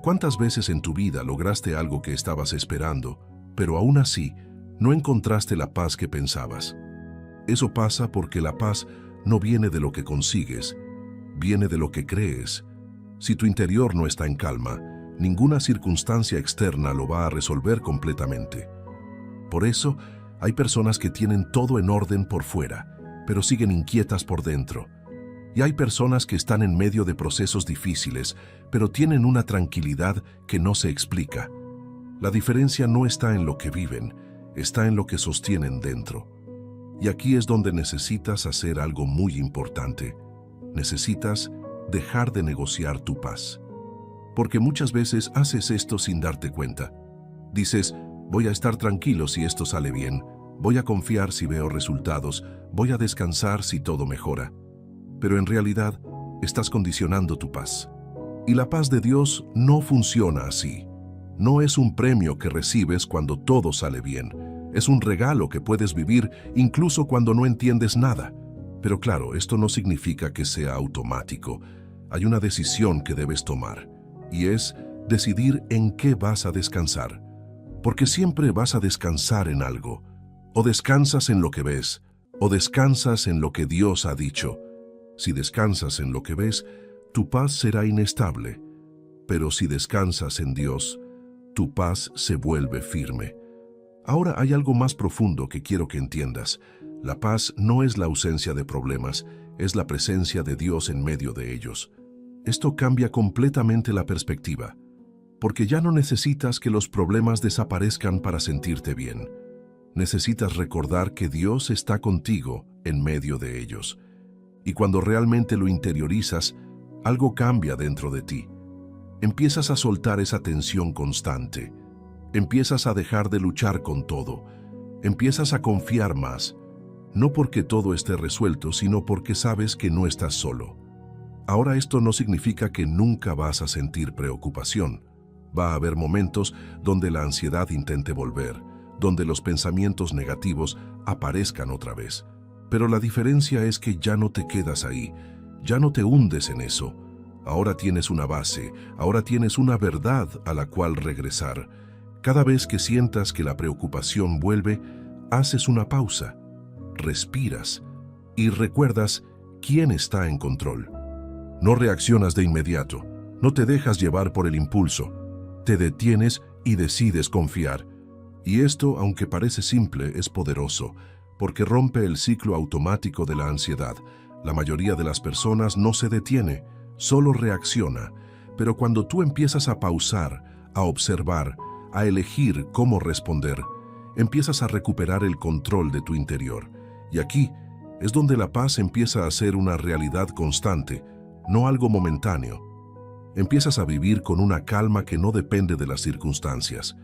¿Cuántas veces en tu vida lograste algo que estabas esperando, pero aún así no encontraste la paz que pensabas? Eso pasa porque la paz no viene de lo que consigues, viene de lo que crees. Si tu interior no está en calma, ninguna circunstancia externa lo va a resolver completamente. Por eso, hay personas que tienen todo en orden por fuera, pero siguen inquietas por dentro. Y hay personas que están en medio de procesos difíciles, pero tienen una tranquilidad que no se explica. La diferencia no está en lo que viven, está en lo que sostienen dentro. Y aquí es donde necesitas hacer algo muy importante. Necesitas dejar de negociar tu paz. Porque muchas veces haces esto sin darte cuenta. Dices, voy a estar tranquilo si esto sale bien, voy a confiar si veo resultados, voy a descansar si todo mejora. Pero en realidad, estás condicionando tu paz. Y la paz de Dios no funciona así. No es un premio que recibes cuando todo sale bien. Es un regalo que puedes vivir incluso cuando no entiendes nada. Pero claro, esto no significa que sea automático. Hay una decisión que debes tomar, y es decidir en qué vas a descansar. Porque siempre vas a descansar en algo. O descansas en lo que ves, o descansas en lo que Dios ha dicho. Si descansas en lo que ves, tu paz será inestable. Pero si descansas en Dios, tu paz se vuelve firme. Ahora hay algo más profundo que quiero que entiendas. La paz no es la ausencia de problemas, es la presencia de Dios en medio de ellos. Esto cambia completamente la perspectiva, porque ya no necesitas que los problemas desaparezcan para sentirte bien. Necesitas recordar que Dios está contigo en medio de ellos. Y cuando realmente lo interiorizas, algo cambia dentro de ti. Empiezas a soltar esa tensión constante. Empiezas a dejar de luchar con todo. Empiezas a confiar más. No porque todo esté resuelto, sino porque sabes que no estás solo. Ahora esto no significa que nunca vas a sentir preocupación. Va a haber momentos donde la ansiedad intente volver, donde los pensamientos negativos aparezcan otra vez. Pero la diferencia es que ya no te quedas ahí, ya no te hundes en eso. Ahora tienes una base, ahora tienes una verdad a la cual regresar. Cada vez que sientas que la preocupación vuelve, haces una pausa, respiras y recuerdas quién está en control. No reaccionas de inmediato, no te dejas llevar por el impulso, te detienes y decides confiar. Y esto, aunque parece simple, es poderoso, porque rompe el ciclo automático de la ansiedad. La mayoría de las personas no se detiene, solo reacciona. Pero cuando tú empiezas a pausar, a observar, a elegir cómo responder, empiezas a recuperar el control de tu interior. Y aquí es donde la paz empieza a ser una realidad constante, no algo momentáneo. Empiezas a vivir con una calma que no depende de las circunstancias.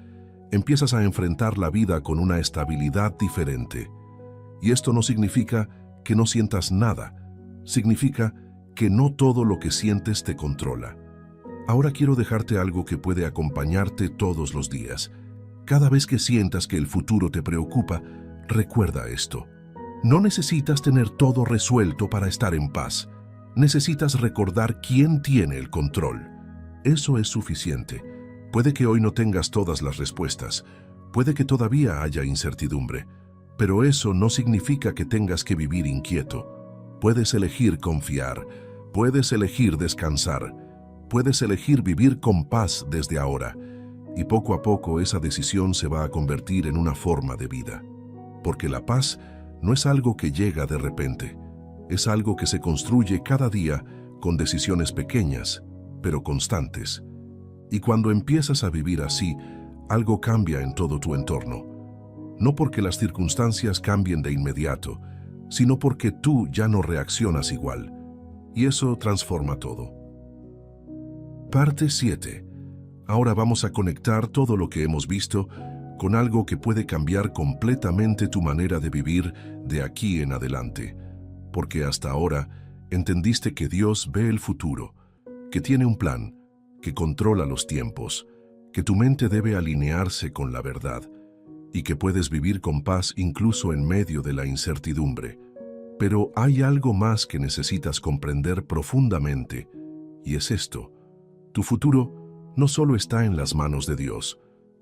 Empiezas a enfrentar la vida con una estabilidad diferente. Y esto no significa que no sientas nada. Significa que no todo lo que sientes te controla. Ahora quiero dejarte algo que puede acompañarte todos los días. Cada vez que sientas que el futuro te preocupa, recuerda esto. No necesitas tener todo resuelto para estar en paz. Necesitas recordar quién tiene el control. Eso es suficiente. Puede que hoy no tengas todas las respuestas. Puede que todavía haya incertidumbre. Pero eso no significa que tengas que vivir inquieto. Puedes elegir confiar. Puedes elegir descansar. Puedes elegir vivir con paz desde ahora. Y poco a poco esa decisión se va a convertir en una forma de vida. Porque la paz no es algo que llega de repente. Es algo que se construye cada día con decisiones pequeñas, pero constantes. Y cuando empiezas a vivir así, algo cambia en todo tu entorno. No porque las circunstancias cambien de inmediato, sino porque tú ya no reaccionas igual. Y eso transforma todo. Parte 7. Ahora vamos a conectar todo lo que hemos visto con algo que puede cambiar completamente tu manera de vivir de aquí en adelante. Porque hasta ahora entendiste que Dios ve el futuro, que tiene un plan, que controla los tiempos, que tu mente debe alinearse con la verdad y que puedes vivir con paz incluso en medio de la incertidumbre. Pero hay algo más que necesitas comprender profundamente, y es esto. Tu futuro no solo está en las manos de Dios,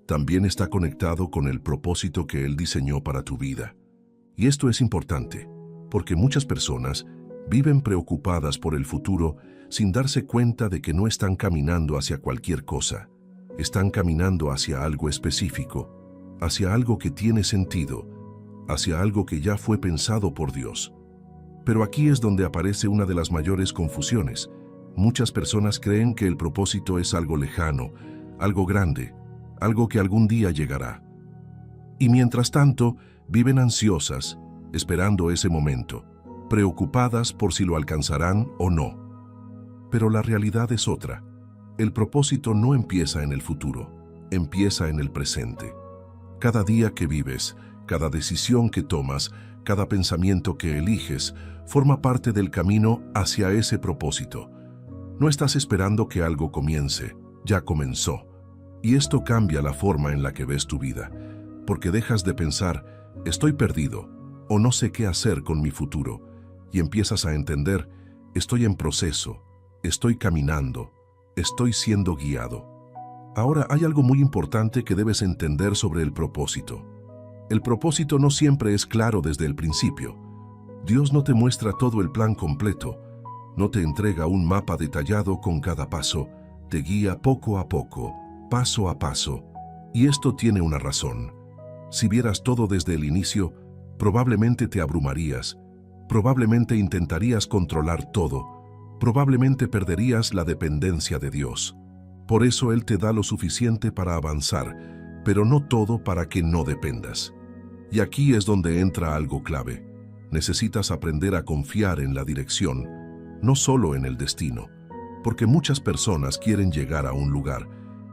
también está conectado con el propósito que Él diseñó para tu vida. Y esto es importante, porque muchas personas viven preocupadas por el futuro sin darse cuenta de que no están caminando hacia cualquier cosa. Están caminando hacia algo específico, hacia algo que tiene sentido, hacia algo que ya fue pensado por Dios. Pero aquí es donde aparece una de las mayores confusiones. Muchas personas creen que el propósito es algo lejano, algo grande, algo que algún día llegará. Y mientras tanto, viven ansiosas, esperando ese momento, preocupadas por si lo alcanzarán o no. Pero la realidad es otra. El propósito no empieza en el futuro, empieza en el presente. Cada día que vives, cada decisión que tomas, cada pensamiento que eliges, forma parte del camino hacia ese propósito. No estás esperando que algo comience, ya comenzó. Y esto cambia la forma en la que ves tu vida, porque dejas de pensar, estoy perdido, o no sé qué hacer con mi futuro, y empiezas a entender, estoy en proceso, estoy caminando, estoy siendo guiado. Ahora hay algo muy importante que debes entender sobre el propósito. El propósito no siempre es claro desde el principio. Dios no te muestra todo el plan completo, no te entrega un mapa detallado con cada paso, te guía poco a poco, paso a paso. Y esto tiene una razón. Si vieras todo desde el inicio, probablemente te abrumarías, probablemente intentarías controlar todo, probablemente perderías la dependencia de Dios. Por eso Él te da lo suficiente para avanzar, pero no todo para que no dependas. Y aquí es donde entra algo clave. Necesitas aprender a confiar en la dirección, no solo en el destino, porque muchas personas quieren llegar a un lugar,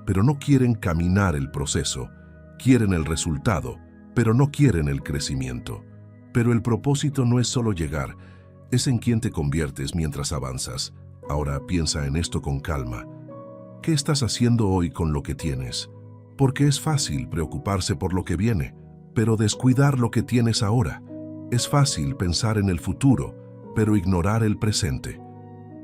pero no quieren caminar el proceso, quieren el resultado, pero no quieren el crecimiento. Pero el propósito no es solo llegar, es en quien te conviertes mientras avanzas. Ahora piensa en esto con calma. ¿Qué estás haciendo hoy con lo que tienes? Porque es fácil preocuparse por lo que viene, pero descuidar lo que tienes ahora. Es fácil pensar en el futuro, pero ignorar el presente.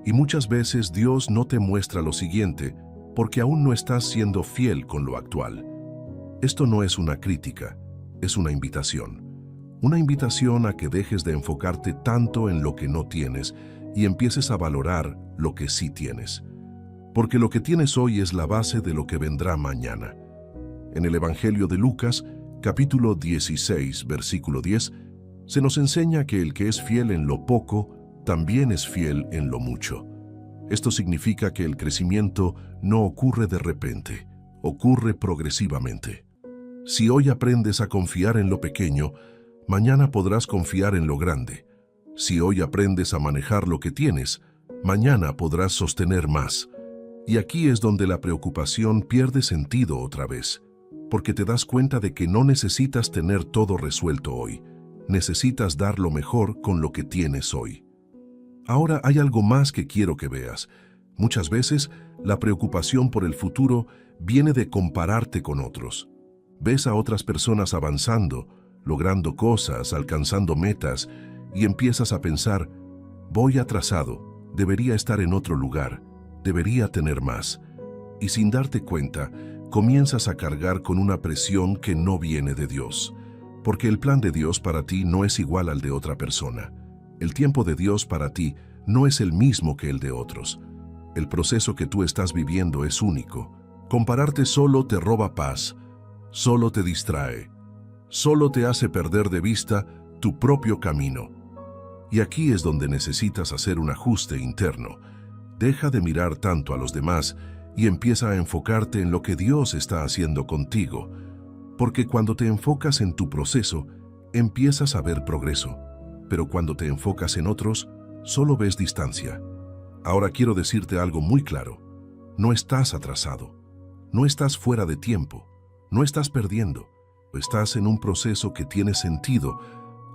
Y muchas veces Dios no te muestra lo siguiente porque aún no estás siendo fiel con lo actual. Esto no es una crítica, es una invitación. Una invitación a que dejes de enfocarte tanto en lo que no tienes y empieces a valorar lo que sí tienes. Porque lo que tienes hoy es la base de lo que vendrá mañana. En el Evangelio de Lucas, capítulo 16, versículo 10, se nos enseña que el que es fiel en lo poco, también es fiel en lo mucho. Esto significa que el crecimiento no ocurre de repente, ocurre progresivamente. Si hoy aprendes a confiar en lo pequeño, mañana podrás confiar en lo grande. Si hoy aprendes a manejar lo que tienes, mañana podrás sostener más. Y aquí es donde la preocupación pierde sentido otra vez, porque te das cuenta de que no necesitas tener todo resuelto hoy. Necesitas dar lo mejor con lo que tienes hoy. Ahora hay algo más que quiero que veas. Muchas veces, la preocupación por el futuro viene de compararte con otros. Ves a otras personas avanzando, logrando cosas, alcanzando metas, y empiezas a pensar, voy atrasado, debería estar en otro lugar, debería tener más. Y sin darte cuenta, comienzas a cargar con una presión que no viene de Dios. Porque el plan de Dios para ti no es igual al de otra persona. El tiempo de Dios para ti no es el mismo que el de otros. El proceso que tú estás viviendo es único. Compararte solo te roba paz, solo te distrae, solo te hace perder de vista tu propio camino. Y aquí es donde necesitas hacer un ajuste interno. Deja de mirar tanto a los demás y empieza a enfocarte en lo que Dios está haciendo contigo. Porque cuando te enfocas en tu proceso, empiezas a ver progreso. pero cuando te enfocas en otros, solo ves distancia. Ahora quiero decirte algo muy claro. No estás atrasado, no estás fuera de tiempo, no estás perdiendo. Estás en un proceso que tiene sentido,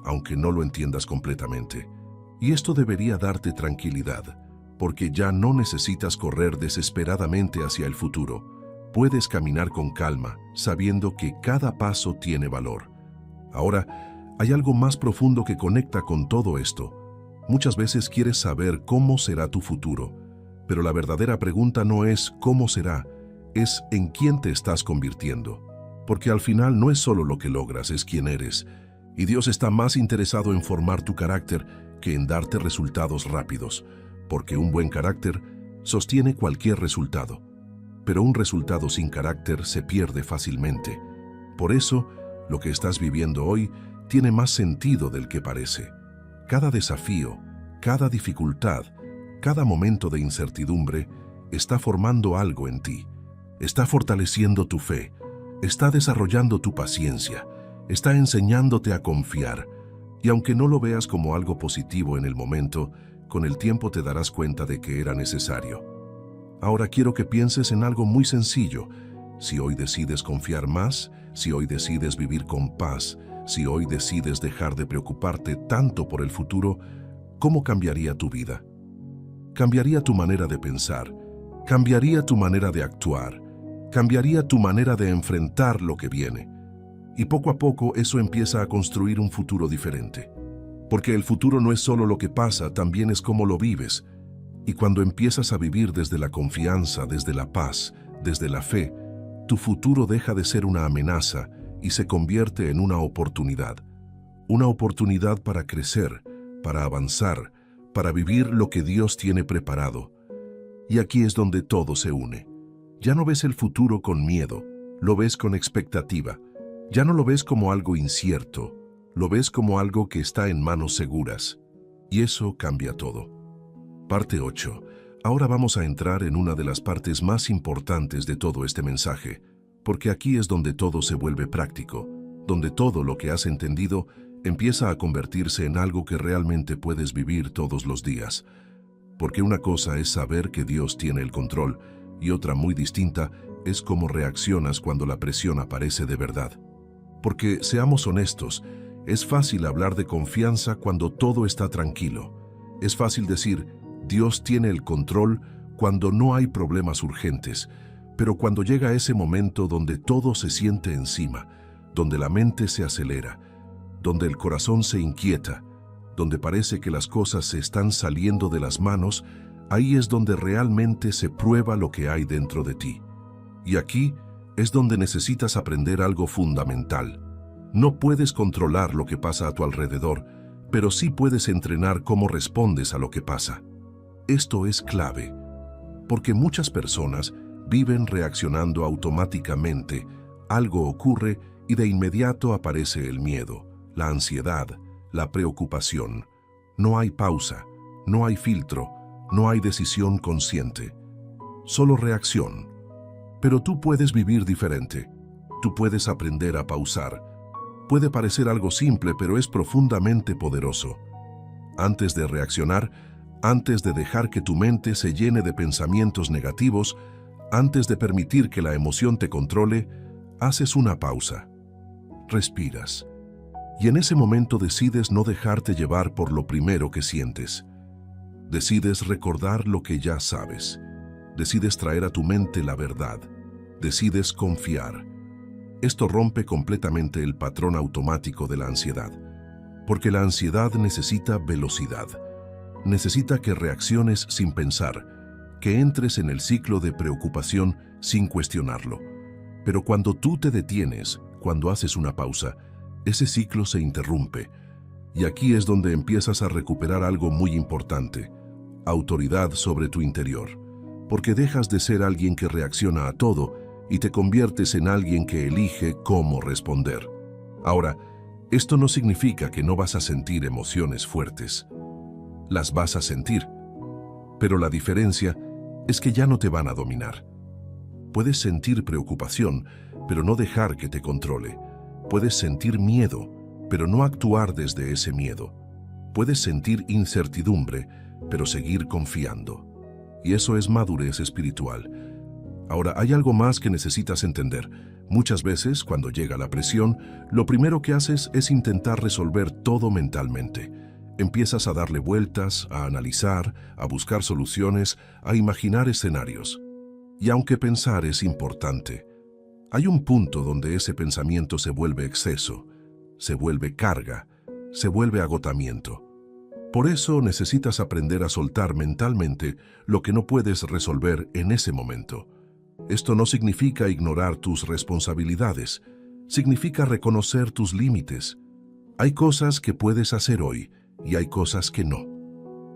aunque no lo entiendas completamente. Y esto debería darte tranquilidad, porque ya no necesitas correr desesperadamente hacia el futuro. Puedes caminar con calma, sabiendo que cada paso tiene valor. Ahora, hay algo más profundo que conecta con todo esto. Muchas veces quieres saber cómo será tu futuro, pero la verdadera pregunta no es cómo será, es en quién te estás convirtiendo. Porque al final no es solo lo que logras, es quién eres. Y Dios está más interesado en formar tu carácter que en darte resultados rápidos, porque un buen carácter sostiene cualquier resultado. Pero un resultado sin carácter se pierde fácilmente. Por eso, lo que estás viviendo hoy tiene más sentido del que parece. Cada desafío, cada dificultad, cada momento de incertidumbre está formando algo en ti. Está fortaleciendo tu fe, está desarrollando tu paciencia, está enseñándote a confiar. Y aunque no lo veas como algo positivo en el momento, con el tiempo te darás cuenta de que era necesario. Ahora quiero que pienses en algo muy sencillo. Si hoy decides confiar más, si hoy decides vivir con paz, si hoy decides dejar de preocuparte tanto por el futuro, ¿cómo cambiaría tu vida? Cambiaría tu manera de pensar, cambiaría tu manera de actuar, cambiaría tu manera de enfrentar lo que viene. Y poco a poco eso empieza a construir un futuro diferente. Porque el futuro no es solo lo que pasa, también es cómo lo vives. Y cuando empiezas a vivir desde la confianza, desde la paz, desde la fe, tu futuro deja de ser una amenaza y se convierte en una oportunidad. Una oportunidad para crecer, para avanzar, para vivir lo que Dios tiene preparado. Y aquí es donde todo se une. Ya no ves el futuro con miedo, lo ves con expectativa. Ya no lo ves como algo incierto, lo ves como algo que está en manos seguras. Y eso cambia todo. Parte 8. Ahora vamos a entrar en una de las partes más importantes de todo este mensaje, porque aquí es donde todo se vuelve práctico, donde todo lo que has entendido empieza a convertirse en algo que realmente puedes vivir todos los días. Porque una cosa es saber que Dios tiene el control, y otra muy distinta es cómo reaccionas cuando la presión aparece de verdad. Porque, seamos honestos, es fácil hablar de confianza cuando todo está tranquilo. Es fácil decir, Dios tiene el control cuando no hay problemas urgentes, pero cuando llega ese momento donde todo se siente encima, donde la mente se acelera, donde el corazón se inquieta, donde parece que las cosas se están saliendo de las manos, ahí es donde realmente se prueba lo que hay dentro de ti. Y aquí es donde necesitas aprender algo fundamental. No puedes controlar lo que pasa a tu alrededor, pero sí puedes entrenar cómo respondes a lo que pasa. Esto es clave, porque muchas personas viven reaccionando automáticamente. Algo ocurre y de inmediato aparece el miedo, la ansiedad, la preocupación. No hay pausa, no hay filtro, no hay decisión consciente. Solo reacción. Pero tú puedes vivir diferente. Tú puedes aprender a pausar. Puede parecer algo simple, pero es profundamente poderoso. Antes de reaccionar, antes de dejar que tu mente se llene de pensamientos negativos, antes de permitir que la emoción te controle, haces una pausa. Respiras. Y en ese momento decides no dejarte llevar por lo primero que sientes. Decides recordar lo que ya sabes. Decides traer a tu mente la verdad. Decides confiar. Esto rompe completamente el patrón automático de la ansiedad. Porque la ansiedad necesita velocidad. Necesita que reacciones sin pensar, que entres en el ciclo de preocupación sin cuestionarlo. Pero cuando tú te detienes, cuando haces una pausa, ese ciclo se interrumpe. Y aquí es donde empiezas a recuperar algo muy importante: autoridad sobre tu interior. Porque dejas de ser alguien que reacciona a todo y te conviertes en alguien que elige cómo responder. Ahora, esto no significa que no vas a sentir emociones fuertes. Las vas a sentir, pero la diferencia es que ya no te van a dominar. Puedes sentir preocupación, pero no dejar que te controle. Puedes sentir miedo, pero no actuar desde ese miedo. Puedes sentir incertidumbre, pero seguir confiando. Y eso es madurez espiritual. Ahora, hay algo más que necesitas entender. Muchas veces, cuando llega la presión, lo primero que haces es intentar resolver todo mentalmente. Empiezas a darle vueltas, a analizar, a buscar soluciones, a imaginar escenarios. Y aunque pensar es importante, hay un punto donde ese pensamiento se vuelve exceso, se vuelve carga, se vuelve agotamiento. Por eso necesitas aprender a soltar mentalmente lo que no puedes resolver en ese momento. Esto no significa ignorar tus responsabilidades, significa reconocer tus límites. Hay cosas que puedes hacer hoy y hay cosas que no.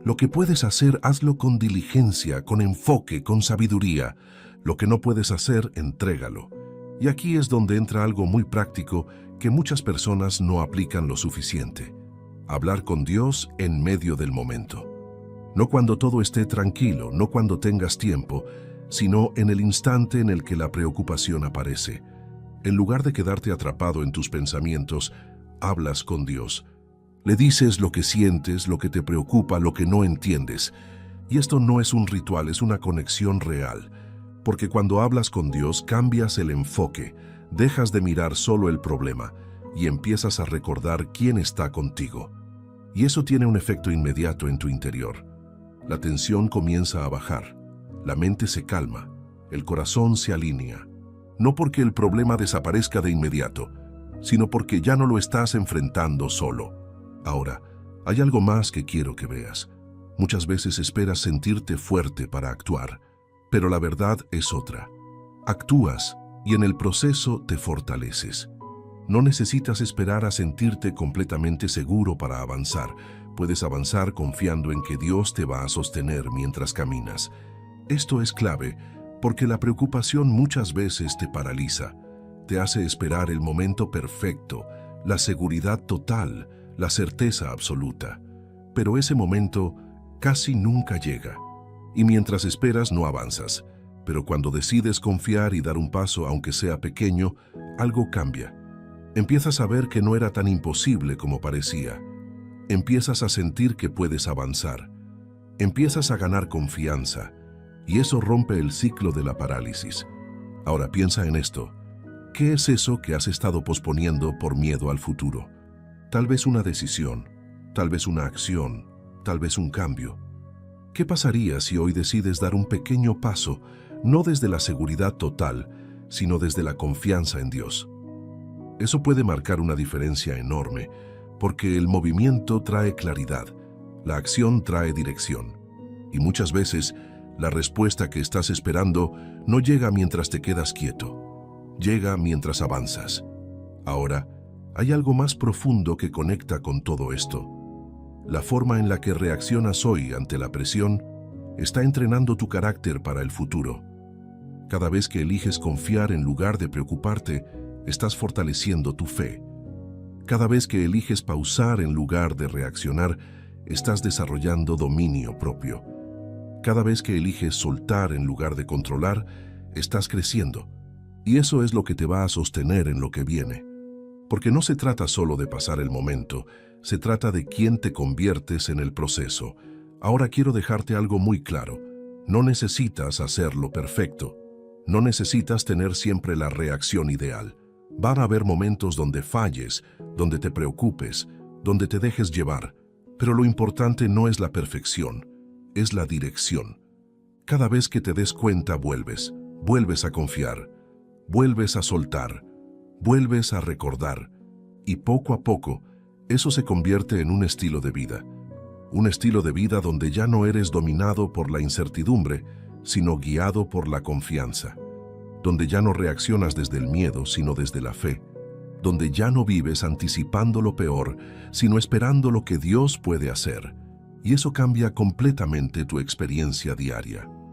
Lo que puedes hacer, hazlo con diligencia, con enfoque, con sabiduría. Lo que no puedes hacer, entrégalo. Y aquí es donde entra algo muy práctico que muchas personas no aplican lo suficiente. Hablar con Dios en medio del momento. No cuando todo esté tranquilo, no cuando tengas tiempo, sino en el instante en el que la preocupación aparece. En lugar de quedarte atrapado en tus pensamientos, hablas con Dios. Le dices lo que sientes, lo que te preocupa, lo que no entiendes. Y esto no es un ritual, es una conexión real. Porque cuando hablas con Dios, cambias el enfoque, dejas de mirar solo el problema y empiezas a recordar quién está contigo. Y eso tiene un efecto inmediato en tu interior. La tensión comienza a bajar, la mente se calma, el corazón se alinea. No porque el problema desaparezca de inmediato, sino porque ya no lo estás enfrentando solo. Ahora, hay algo más que quiero que veas. Muchas veces esperas sentirte fuerte para actuar, pero la verdad es otra. Actúas y en el proceso te fortaleces. No necesitas esperar a sentirte completamente seguro para avanzar. Puedes avanzar confiando en que Dios te va a sostener mientras caminas. Esto es clave porque la preocupación muchas veces te paraliza. Te hace esperar el momento perfecto, la seguridad total, la certeza absoluta. Pero ese momento casi nunca llega. Y mientras esperas no avanzas. Pero cuando decides confiar y dar un paso, aunque sea pequeño, algo cambia. Empiezas a ver que no era tan imposible como parecía. Empiezas a sentir que puedes avanzar. Empiezas a ganar confianza. Y eso rompe el ciclo de la parálisis. Ahora piensa en esto. ¿Qué es eso que has estado posponiendo por miedo al futuro? Tal vez una decisión, tal vez una acción, tal vez un cambio. ¿Qué pasaría si hoy decides dar un pequeño paso, no desde la seguridad total, sino desde la confianza en Dios? Eso puede marcar una diferencia enorme, porque el movimiento trae claridad, la acción trae dirección. Y muchas veces, la respuesta que estás esperando no llega mientras te quedas quieto, llega mientras avanzas. Ahora, hay algo más profundo que conecta con todo esto. La forma en la que reaccionas hoy ante la presión está entrenando tu carácter para el futuro. Cada vez que eliges confiar en lugar de preocuparte, estás fortaleciendo tu fe. Cada vez que eliges pausar en lugar de reaccionar, estás desarrollando dominio propio. Cada vez que eliges soltar en lugar de controlar, estás creciendo. Y eso es lo que te va a sostener en lo que viene. Porque no se trata solo de pasar el momento, se trata de quién te conviertes en el proceso. Ahora quiero dejarte algo muy claro. No necesitas hacerlo perfecto. No necesitas tener siempre la reacción ideal. Van a haber momentos donde falles, donde te preocupes, donde te dejes llevar. Pero lo importante no es la perfección, es la dirección. Cada vez que te des cuenta vuelves a confiar, vuelves a soltar, vuelves a recordar. Y poco a poco, eso se convierte en un estilo de vida. Un estilo de vida donde ya no eres dominado por la incertidumbre, sino guiado por la confianza. Donde ya no reaccionas desde el miedo, sino desde la fe. Donde ya no vives anticipando lo peor, sino esperando lo que Dios puede hacer. Y eso cambia completamente tu experiencia diaria.